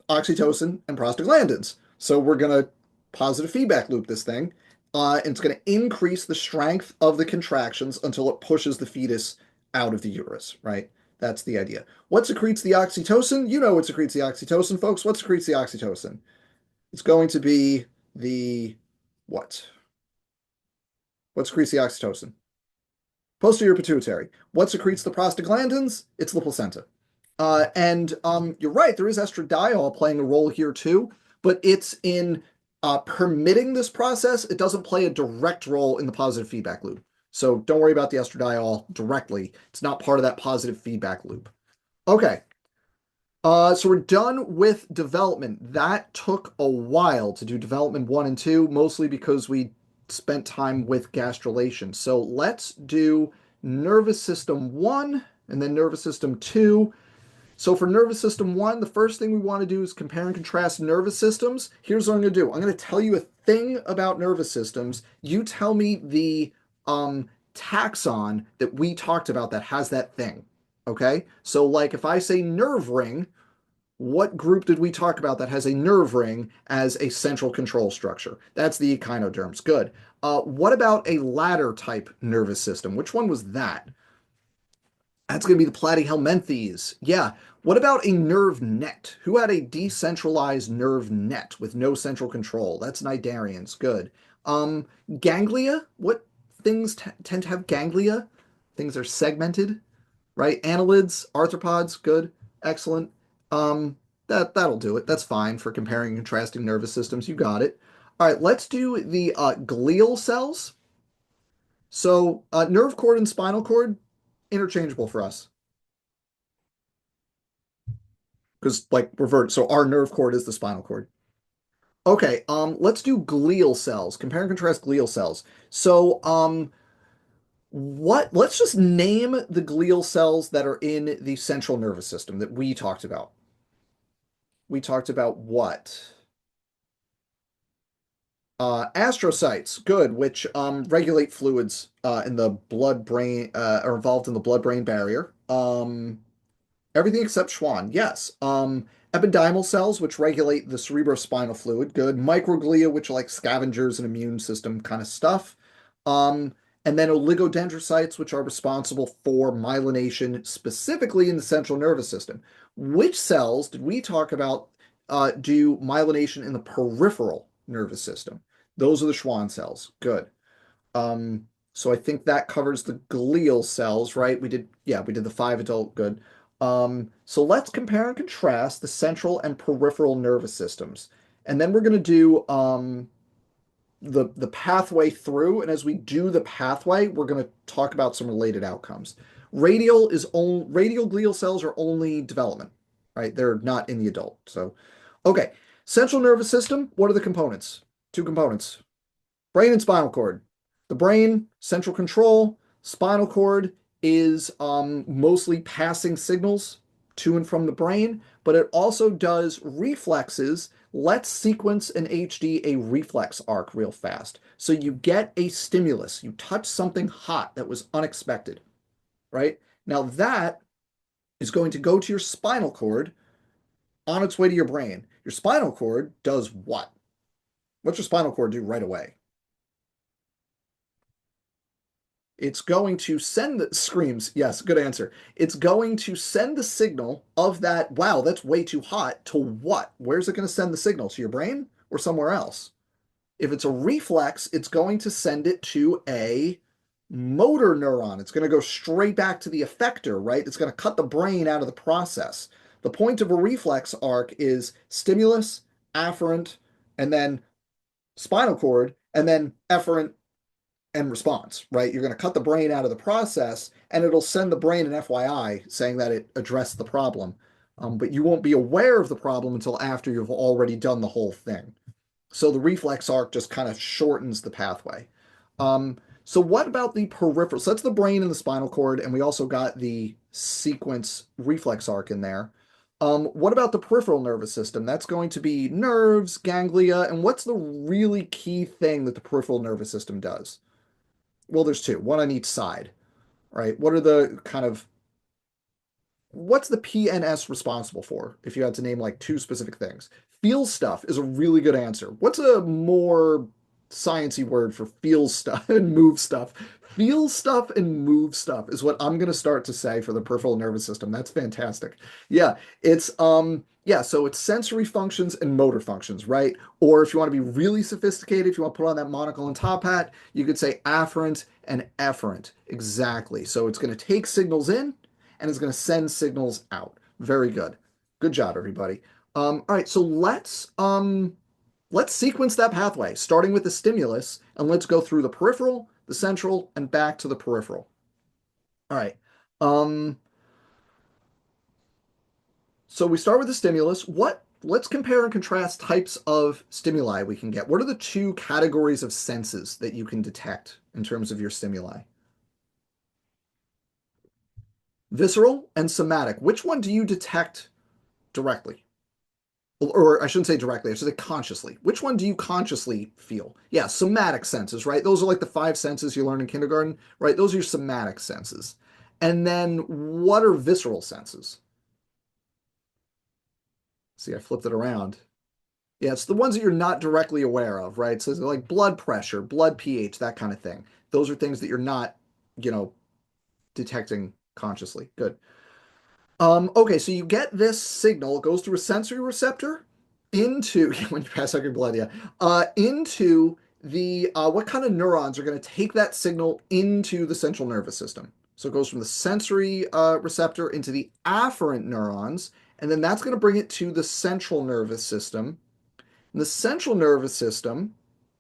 Speaker 1: oxytocin and prostaglandins. So we're going to positive feedback loop this thing. And it's going to increase the strength of the contractions until it pushes the fetus out of the uterus, right? That's the idea. What secretes the oxytocin? You know what secretes the oxytocin, folks. What secretes the oxytocin? It's going to be the what? What secretes the oxytocin? Posterior pituitary. What secretes the prostaglandins? It's the placenta. And you're right, there is estradiol playing a role here too, but it's in permitting this process. It doesn't play a direct role in the positive feedback loop. So don't worry about the estradiol directly. It's not part of that positive feedback loop. Okay, so we're done with development. That took a while to do development one and two, mostly because we spent time with gastrulation. So let's do nervous system one and then nervous system two. So for nervous system one, the first thing we want to do is compare and contrast nervous systems. Here's what I'm going to do. I'm going to tell you a thing about nervous systems. You tell me the taxon that we talked about that has that thing. Okay? So like if I say nerve ring, what group did we talk about that has a nerve ring as a central control structure? That's the echinoderms. Good. What about a ladder type nervous system? Which one was that? That's going to be the platyhelminthes. Yeah. What about a nerve net? Who had a decentralized nerve net with no central control? That's Cnidarians. Good. Ganglia. What things tend to have ganglia? Things are segmented, right? Annelids, arthropods. Good. Excellent. That'll do it. That's fine for comparing and contrasting nervous systems. You got it. All right. Let's do the glial cells. So nerve cord and spinal cord interchangeable for us. Because like revert, so our nerve cord is the spinal cord. Okay, let's do glial cells. Compare and contrast glial cells. So, let's just name the glial cells that are in the central nervous system that we talked about. We talked about what? Astrocytes, good, which regulate fluids in the blood-brain, are involved in the blood-brain barrier. Everything except Schwann, yes. Epididymal cells, which regulate the cerebrospinal fluid, good. Microglia, which are like scavengers and immune system kind of stuff. Um, and then oligodendrocytes, which are responsible for myelination, specifically in the central nervous system. Which cells did we talk about do myelination in the peripheral nervous system? Those are the Schwann cells. Good. So I think that covers the glial cells, right? We did the five adult, good. So let's compare and contrast the central and peripheral nervous systems. And then we're going to do the pathway through. And as we do the pathway, we're going to talk about some related outcomes. Radial glial cells are only development, right? They're not in the adult. So, okay. Central nervous system, what are the components? Two components. Brain and spinal cord. The brain, central control. Spinal cord is mostly passing signals to and from the brain, but it also does reflexes. Let's sequence in HD a reflex arc real fast. So you get a stimulus. You touch something hot that was unexpected, right? Now that is going to go to your spinal cord on its way to your brain. Your spinal cord does what? What's your spinal cord do right away? It's going to send the screams. Yes, good answer. It's going to send the signal of that, wow, that's way too hot, to what? Where's it going to send the signal? To your brain or somewhere else? If it's a reflex, it's going to send it to a motor neuron. It's going to go straight back to the effector, right? It's going to cut the brain out of the process. The point of a reflex arc is stimulus, afferent, and then spinal cord, and then efferent and response, right? You're going to cut the brain out of the process, and it'll send the brain an FYI saying that it addressed the problem. But you won't be aware of the problem until after you've already done the whole thing. So the reflex arc just kind of shortens the pathway. So what about the peripheral? So that's the brain and the spinal cord, and we also got the sequence reflex arc in there. What about the peripheral nervous system? That's going to be nerves, ganglia, and what's the really key thing that the peripheral nervous system does? Well, there's two, one on each side, right? What are the kind of what's the PNS responsible for if you had to name like two specific things? Feel stuff is a really good answer. What's a more sciencey word for feel stuff and move stuff? Feel stuff and move stuff is what I'm going to start to say for the peripheral nervous system. That's fantastic. Yeah, so it's sensory functions and motor functions, right? Or if you want to be really sophisticated, if you want to put on that monocle and top hat, you could say afferent and efferent. Exactly. So it's going to take signals in and is going to send signals out. Very good. Good job, everybody. All right, so let's sequence that pathway, starting with the stimulus, and let's go through the peripheral, the central, and back to the peripheral. All right. Um, so we start with the stimulus. Let's compare and contrast types of stimuli we can get. What are the two categories of senses that you can detect in terms of your stimuli? Visceral and somatic. Which one do you detect directly? Or I shouldn't say directly, I should say consciously. Which one do you consciously feel? Yeah, somatic senses, right? Those are like the five senses you learn in kindergarten, right? Those are your somatic senses. And then what are visceral senses? See, I flipped it around. Yeah, it's the ones that you're not directly aware of, right? So like blood pressure, blood pH, that kind of thing. Those are things that you're not, you know, detecting consciously. Good. Okay, so you get this signal, it goes through a sensory receptor into when you pass out your blood, yeah, into the what kind of neurons are going to take that signal into the central nervous system? So it goes from the sensory receptor into the afferent neurons, and then that's going to bring it to the central nervous system. And the central nervous system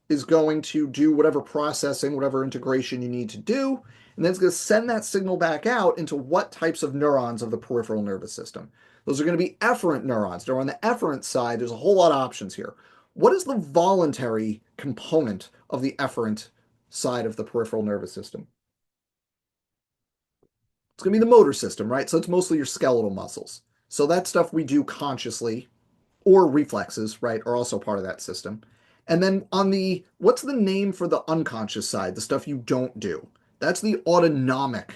Speaker 1: is going to do whatever processing, whatever integration you need to do, and then it's going to send that signal back out into what types of neurons of the peripheral nervous system. Those are going to be efferent neurons. Now, on the efferent side, there's a whole lot of options here. What is the voluntary component of the efferent side of the peripheral nervous system? It's going to be the motor system, right? So it's mostly your skeletal muscles. So that stuff we do consciously, or reflexes, right, are also part of that system. And then on the, what's the name for the unconscious side, the stuff you don't do? That's the autonomic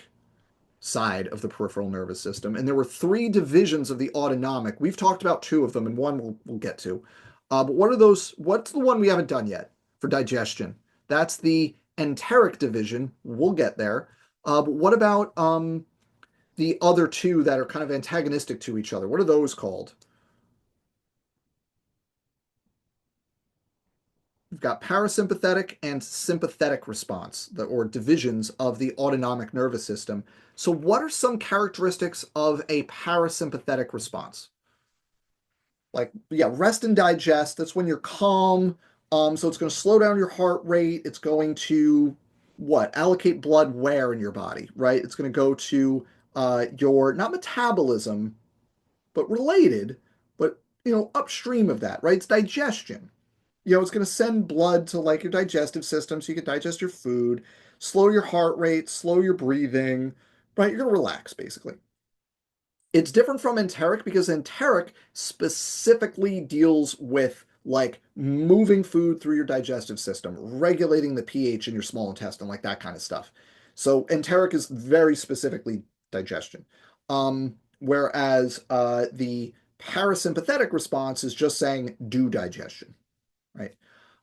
Speaker 1: side of the peripheral nervous system. And there were three divisions of the autonomic. We've talked about two of them, and one we'll get to. But what are those? What's the one we haven't done yet for digestion? That's the enteric division. We'll get there. But what about the other two that are kind of antagonistic to each other? What are those called? We've got parasympathetic and sympathetic response, or divisions of the autonomic nervous system. So, what are some characteristics of a parasympathetic response? Like, yeah, rest and digest. That's when you're calm. So it's going to slow down your heart rate. It's going to what? Allocate blood where in your body, right? It's going to go to your not metabolism, but related, but upstream of that, right? It's digestion. It's going to send blood to like your digestive system so you can digest your food, slow your heart rate, slow your breathing, right? You're going to relax basically. It's different from enteric because enteric specifically deals with like moving food through your digestive system, regulating the pH in your small intestine, like that kind of stuff. So enteric is very specifically digestion. Whereas the parasympathetic response is just saying do digestion, right?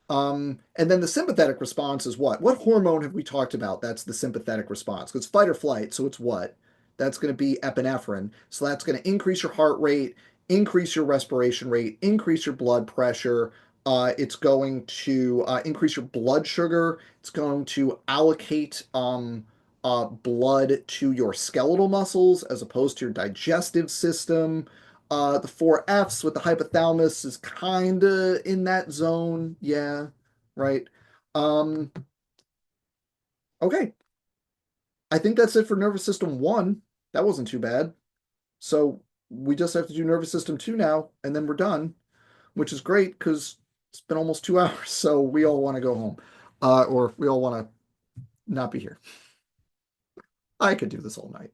Speaker 1: And then the sympathetic response is what? What hormone have we talked about? That's the sympathetic response. Because fight or flight, so it's what? That's going to be epinephrine. So that's going to increase your heart rate, increase your respiration rate, increase your blood pressure. It's going to increase your blood sugar. It's going to allocate blood to your skeletal muscles as opposed to your digestive system. The four Fs with the hypothalamus is kind of in that zone. Yeah, right. Um, okay. I think that's it for nervous system one. That wasn't too bad. So we just have to do nervous system two now, and then we're done, which is great because it's been almost 2 hours. So we all want to go home, or we all want to not be here. I could do this all night.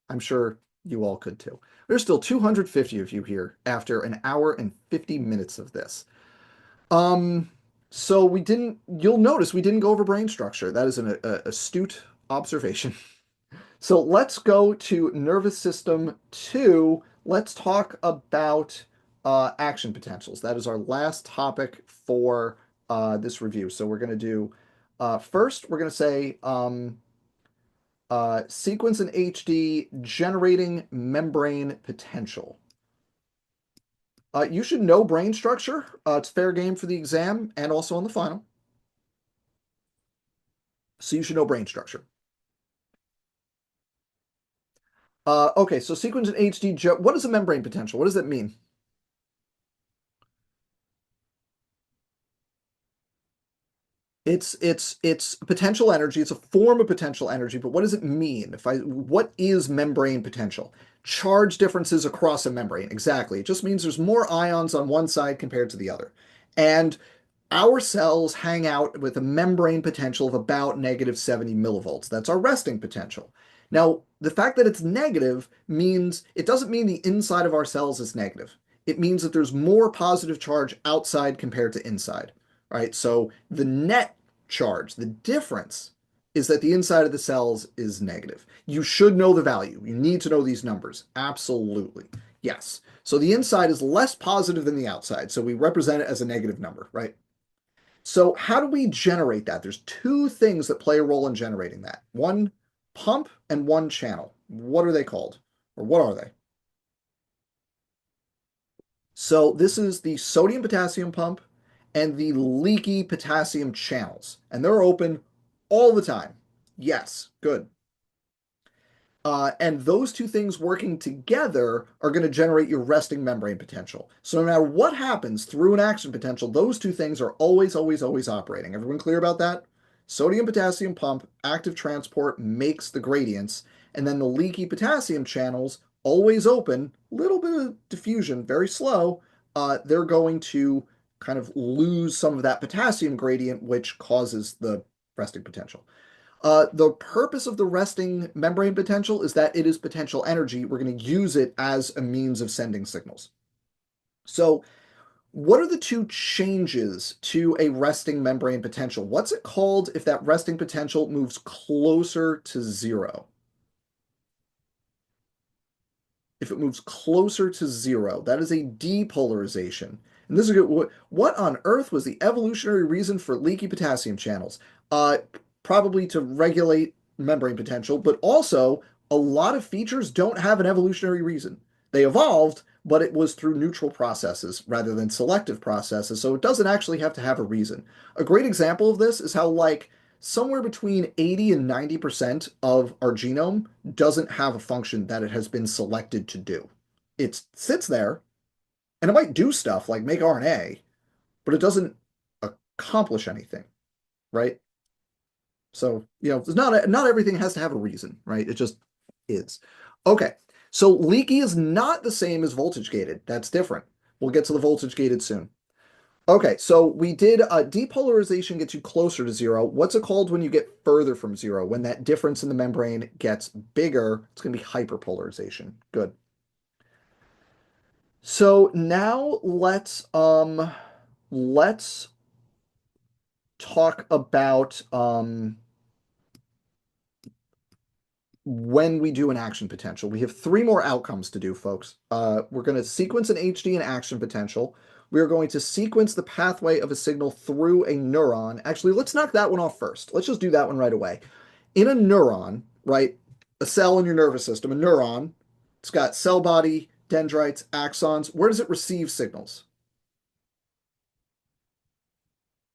Speaker 1: I'm sure you all could too. There's still 250 of you here after an hour and 50 minutes of this. Um, so you'll notice we didn't go over brain structure. That is an astute observation. So let's go to nervous system two. Let's talk about action potentials. That is our last topic for this review. So we're going to do first, we're going to say sequence in HD generating membrane potential. You should know brain structure. It's fair game for the exam and also on the final. So you should know brain structure. Okay, so sequence in HD, what is a membrane potential? What does that mean? It's potential energy. It's a form of potential energy, but what does it mean? What is membrane potential? Charge differences across a membrane. Exactly. It just means there's more ions on one side compared to the other. And our cells hang out with a membrane potential of about negative 70 millivolts. That's our resting potential. Now, the fact that it's negative means it doesn't mean the inside of our cells is negative. It means that there's more positive charge outside compared to inside. Right? So the net charge, the difference is that the inside of the cells is negative. You should know the value. You need to know these numbers. Absolutely. Yes. So the inside is less positive than the outside. So we represent it as a negative number, right? So how do we generate that? There's two things that play a role in generating that. One pump and one channel. What are they called? Or what are they? So this is the sodium potassium pump and the leaky potassium channels, and they're open all the time. Yes, good. And those two things working together are going to generate your resting membrane potential. So no matter what happens through an action potential, those two things are always, always, always operating. Everyone clear about that? Sodium potassium pump, active transport makes the gradients, and then the leaky potassium channels, always open, little bit of diffusion, very slow. They're going to kind of lose some of that potassium gradient, which causes the resting potential. The purpose of the resting membrane potential is that it is potential energy. We're going to use it as a means of sending signals. So, what are the two changes to a resting membrane potential? What's it called if that resting potential moves closer to zero? If it moves closer to zero, that is a depolarization. And this is good. What on earth was the evolutionary reason for leaky potassium channels? Uh, Probably to regulate membrane potential, but also a lot of features don't have an evolutionary reason. They evolved, but it was through neutral processes rather than selective processes, so it doesn't actually have to have a reason. A great example of this is how, like, somewhere between 80 and 90% of our genome doesn't have a function that it has been selected to do. It sits there and it might do stuff like make RNA, but it doesn't accomplish anything, right? So, not everything has to have a reason, right? It just is. Okay. So leaky is not the same as voltage gated. That's different. We'll get to the voltage gated soon. Okay, so we did depolarization gets you closer to zero. What's it called when you get further from zero? When that difference in the membrane gets bigger, it's going to be hyperpolarization. Good. So now let's talk about when we do an action potential. We have three more outcomes to do, folks. We're going to sequence an HD and action potential. We are going to sequence the pathway of a signal through a neuron. Actually, let's knock that one off first. Let's just do that one right away. In a neuron, right, a cell in your nervous system, a neuron, it's got cell body, dendrites, axons. Where does it receive signals?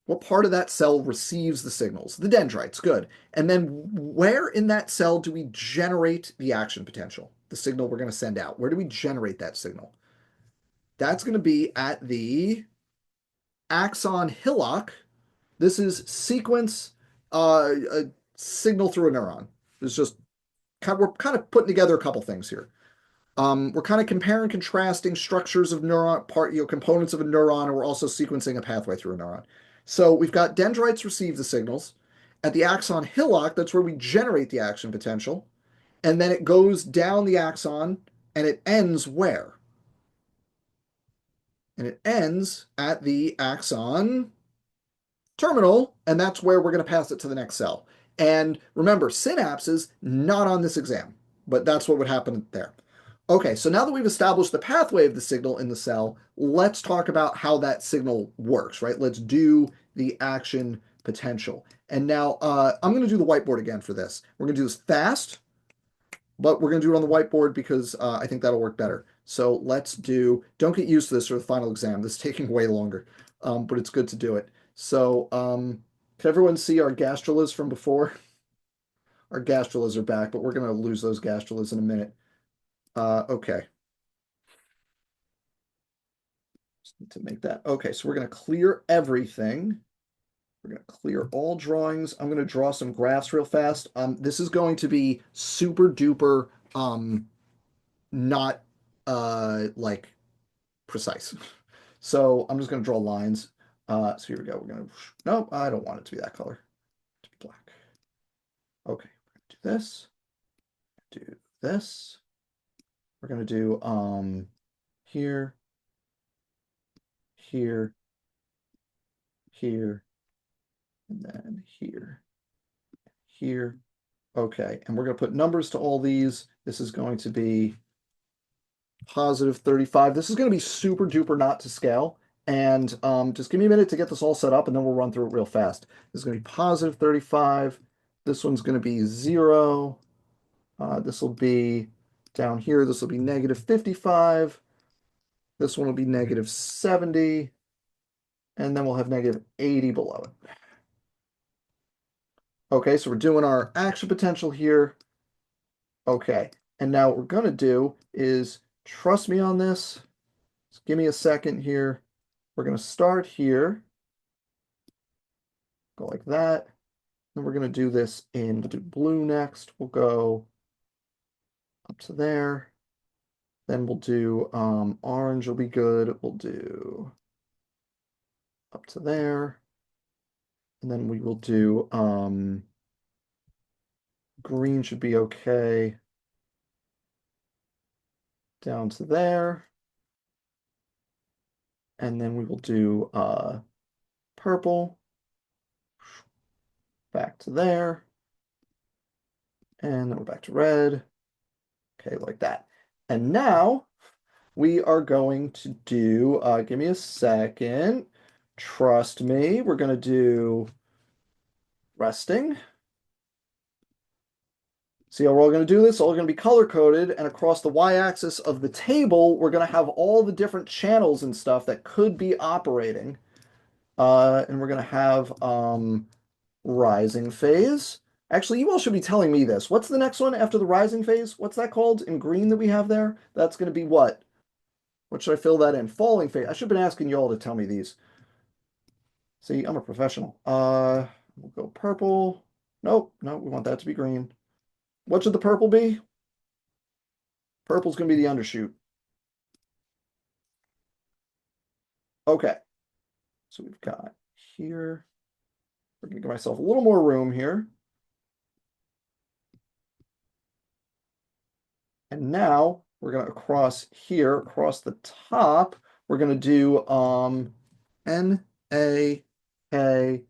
Speaker 1: What part of that cell receives the signals? The dendrites, good. And then where in that cell do we generate the action potential? The signal we're going to send out. Where do we generate that signal? That's going to be at the axon hillock. This is sequence a signal through a neuron. It's just we're kind of putting together a couple things here. We're kind of comparing, contrasting structures of neuron components of a neuron, and we're also sequencing a pathway through a neuron. So we've got dendrites receive the signals. At the axon hillock, that's where we generate the action potential. And then it goes down the axon and it ends where? And it ends at the axon terminal, and that's where we're going to pass it to the next cell. And remember, synapses, not on this exam, but that's what would happen there. Okay, so now that we've established the pathway of the signal in the cell, let's talk about how that signal works, right? Let's do the action potential. And now I'm going to do the whiteboard again for this. We're going to do this fast, but we're going to do it on the whiteboard because I think that'll work better. So let's do, don't get used to this for the final exam. This is taking way longer, but it's good to do it. So can everyone see our gastrulas from before? Our gastrulas are back, but we're going to lose those gastrulas in a minute. Okay. Just need to make that. Okay, so we're going to clear everything. We're going to clear all drawings. I'm going to draw some graphs real fast. This is going to be super duper not like precise. So I'm just going to draw lines. So here we go. We're going to, nope, I don't want it to be that color. To be black. Okay, we're going to do this. Do this. We're going to do here, here, here, and then here, here. Okay, and we're going to put numbers to all these. This is going to be positive 35. This is going to be super duper not to scale. And just give me a minute to get this all set up, and then we'll run through it real fast. This is going to be positive 35. This one's going to be 0. This will be down here. This will be negative 55. This one will be negative 70. And then we'll have negative 80 below it. Okay, so we're doing our action potential here. Okay, and now what we're going to do is trust me on this. Just give me a second here. We're going to start here. Go like that. Then we're going to do this in, we'll do blue next. We'll go up to there. Then we'll do orange will be good. We'll do up to there. And then we will do green should be okay. Down to there. And then we will do purple. Back to there. And then we're back to red. Okay, like that. And now we are going to do, give me a second. Trust me, we're going to do resting. See how we're all going to do this? All going to be color coded, and across the y-axis of the table, we're going to have all the different channels and stuff that could be operating. And we're going to have rising phase. Actually, you all should be telling me this. What's the next one after the rising phase? What's that called in green that we have there? That's going to be what? What should I fill that in? Falling phase. I should have been asking you all to tell me these. See, I'm a professional. We'll go purple. Nope, no, we want that to be green. What should the purple be? Purple's going to be the undershoot. Okay. So we've got here. We're going to give myself a little more room here. And now we're going to across here, across the top, we're going to do N, A, K,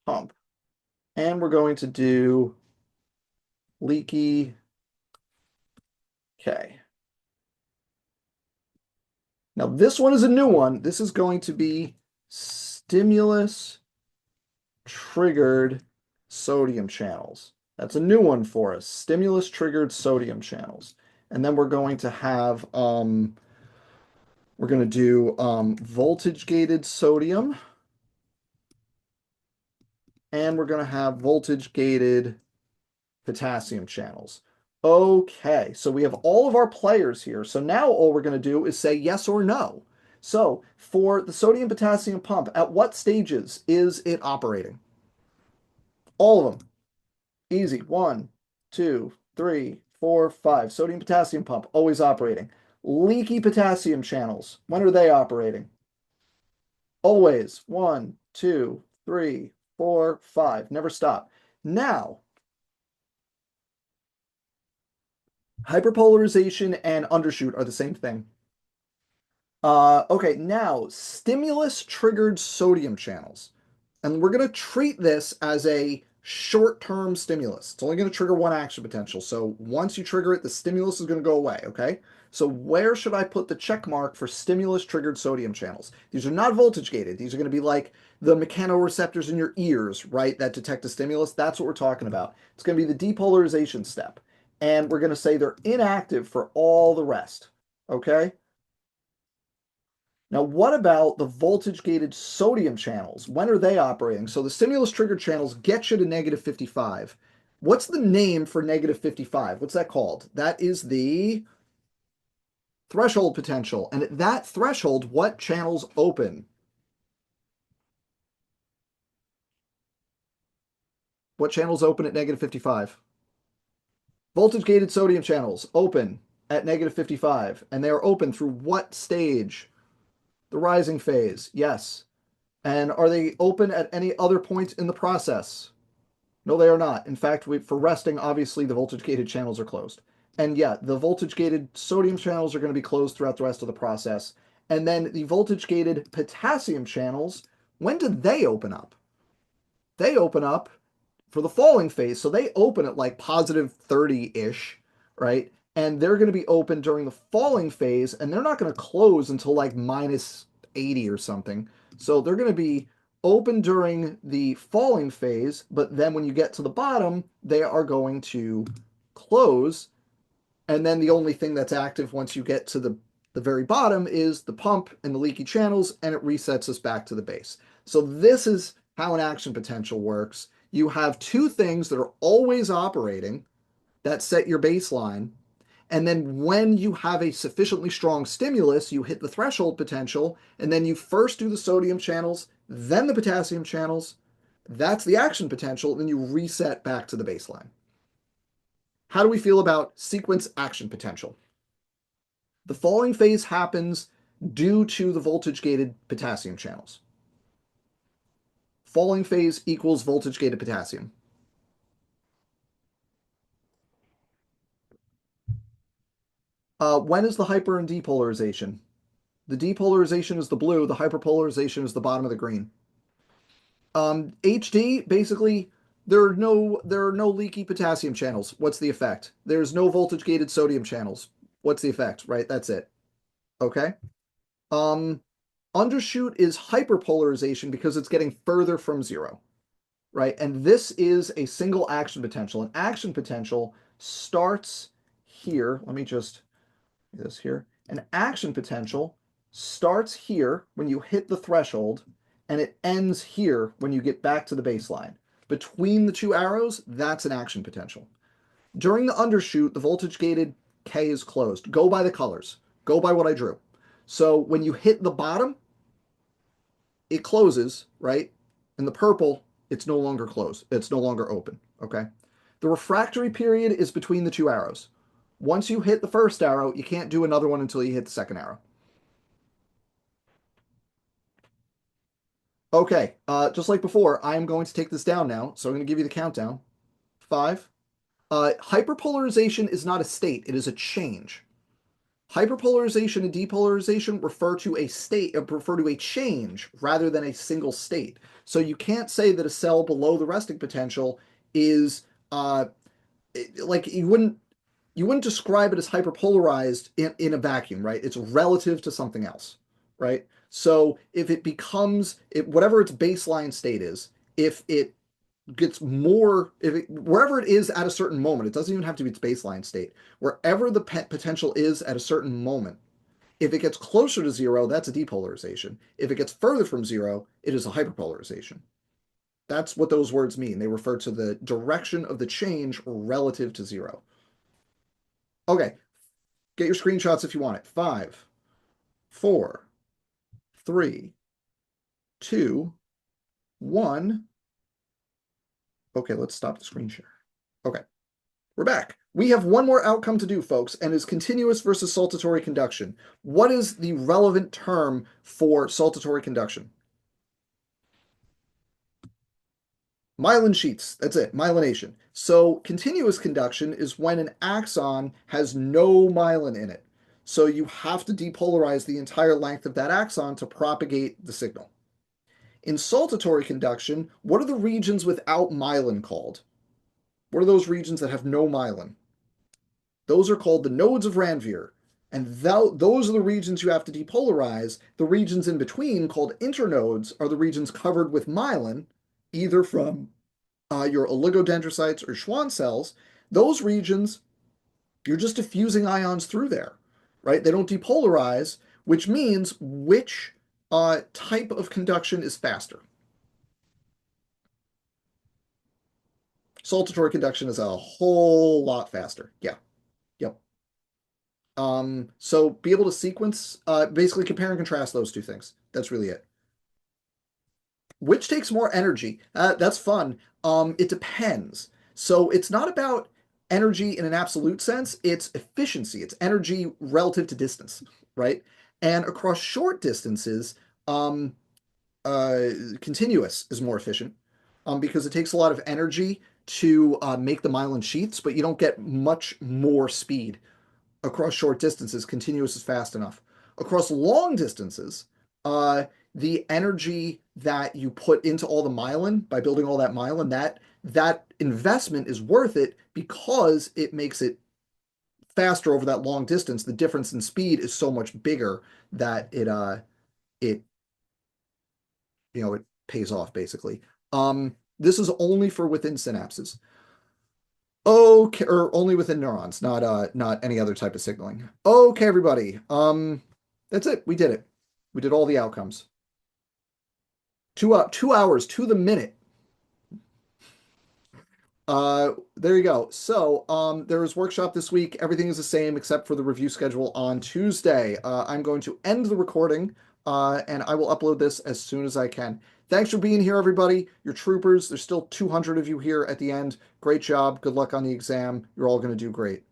Speaker 1: hump. And we're going to do leaky K. Now this one is a new one. This is going to be stimulus triggered sodium channels. That's a new one for us. Stimulus triggered sodium channels. And then we're going to have we're going to do voltage gated sodium. And we're going to have voltage gated potassium channels. Okay, so we have all of our players here. So now all we're going to do is say yes or no. So for the sodium potassium pump, at what stages is it operating? All of them. Easy. One, two, three, four, five. Sodium potassium pump, always operating. Leaky potassium channels, when are they operating? Always. One, two, three, four, five. Never stop. Now, hyperpolarization and undershoot are the same thing. Okay, now stimulus triggered sodium channels. And we're going to treat this as a short-term stimulus. It's only going to trigger one action potential. So once you trigger it, the stimulus is going to go away, okay? So where should I put the check mark for stimulus triggered sodium channels? These are not voltage gated. These are going to be like the mechanoreceptors in your ears, right, that detect a stimulus. That's what we're talking about. It's going to be the depolarization step. And we're going to say they're inactive for all the rest, okay? Now, what about the voltage-gated sodium channels? When are they operating? So the stimulus-triggered channels get you to negative 55. What's the name for negative 55? What's that called? That is the threshold potential. And at that threshold, what channels open? What channels open at negative 55? Voltage-gated sodium channels open at negative 55. And they are open through what stage? The rising phase, yes. And are they open at any other point in the process? No, they are not. In fact, for resting, obviously the voltage-gated channels are closed. And yeah, the voltage-gated sodium channels are going to be closed throughout the rest of the process. And then the voltage-gated potassium channels, when do they open up? They open up for the falling phase. So they open at like positive 30-ish, right? And they're going to be open during the falling phase, and they're not going to close until like minus 80 or something. So they're going to be open during the falling phase, but then when you get to the bottom, they are going to close. And then the only thing that's active once you get to the very bottom is the pump and the leaky channels, and it resets us back to the base. So this is how an action potential works. You have two things that are always operating that set your baseline. And then when you have a sufficiently strong stimulus, you hit the threshold potential, and then you first do the sodium channels, then the potassium channels. That's the action potential. Then you reset back to the baseline. How do we feel about sequence action potential? The falling phase happens due to the voltage-gated potassium channels. Falling phase equals voltage-gated potassium. When is the hyper and depolarization? The depolarization is the blue, the hyperpolarization is the bottom of the green. HD, basically, there are no leaky potassium channels. What's the effect? There's no voltage-gated sodium channels. What's the effect? Right, that's it. Okay. Um, Undershoot is hyperpolarization because it's getting further from zero, right? And this is a single action potential. An action potential starts here. Let me just do this here. An action potential starts here when you hit the threshold, and it ends here when you get back to the baseline. Between the two arrows, that's an action potential. During the undershoot, the voltage gated K is closed. Go by the colors. Go by what I drew. So when you hit the bottom, it closes, right? In the purple, it's no longer closed. It's no longer open, okay? The refractory period is between the two arrows. Once you hit the first arrow, you can't do another one until you hit the second arrow. Okay, just like before, I am going to take this down now. So I'm going to give you the countdown. Five. Hyperpolarization is not a state, it is a change. Hyperpolarization and depolarization refer to a state, refer to a change rather than a single state. So you can't say that a cell below the resting potential is like you wouldn't describe it as hyperpolarized in a vacuum, right? It's relative to something else, right? So if it becomes whatever its baseline state is, if it gets more, wherever it is at a certain moment, it doesn't even have to be its baseline state. Wherever the potential is at a certain moment, if it gets closer to zero, that's a depolarization. If it gets further from zero, it is a hyperpolarization. That's what those words mean. They refer to the direction of the change relative to zero. Okay, get your screenshots if you want it. Five, four, three, two, one. Okay, let's stop the screen share. Okay, we're back. We have one more outcome to do, folks, and is continuous versus saltatory conduction. What is the relevant term for saltatory conduction? Myelin sheets. That's it. Myelination. So continuous conduction is when an axon has no myelin in it. So you have to depolarize the entire length of that axon to propagate the signal. In saltatory conduction, what are the regions without myelin called? What are those regions that have no myelin? Those are called the nodes of Ranvier. And those are the regions you have to depolarize. The regions in between, called internodes, are the regions covered with myelin, either from your oligodendrocytes or Schwann cells. Those regions, you're just diffusing ions through there, right? They don't depolarize, which means which type of conduction is faster. Saltatory conduction is a whole lot faster. Yeah. Yep. So be able to sequence, basically compare and contrast those two things. That's really it. Which takes more energy? That's fun. It depends. So it's not about energy in an absolute sense, it's efficiency. It's energy relative to distance, right? And across short distances, um, uh, continuous is more efficient because it takes a lot of energy to make the myelin sheaths, but you don't get much more speed across short distances. Continuous is fast enough. Across long distances, uh, the energy that you put into all the myelin by building all that myelin, that investment is worth it because it makes it faster over that long distance. The difference in speed is so much bigger that it it pays off basically. This is only for within synapses. Okay, or only within neurons, not any other type of signaling. Okay, everybody. That's it. We did it. We did all the outcomes. 2 hours to the minute. There you go. So, there is workshop this week. Everything is the same except for the review schedule on Tuesday. I'm going to end the recording, and I will upload this as soon as I can. Thanks for being here, everybody. You're troopers. There's still 200 of you here at the end. Great job. Good luck on the exam. You're all going to do great.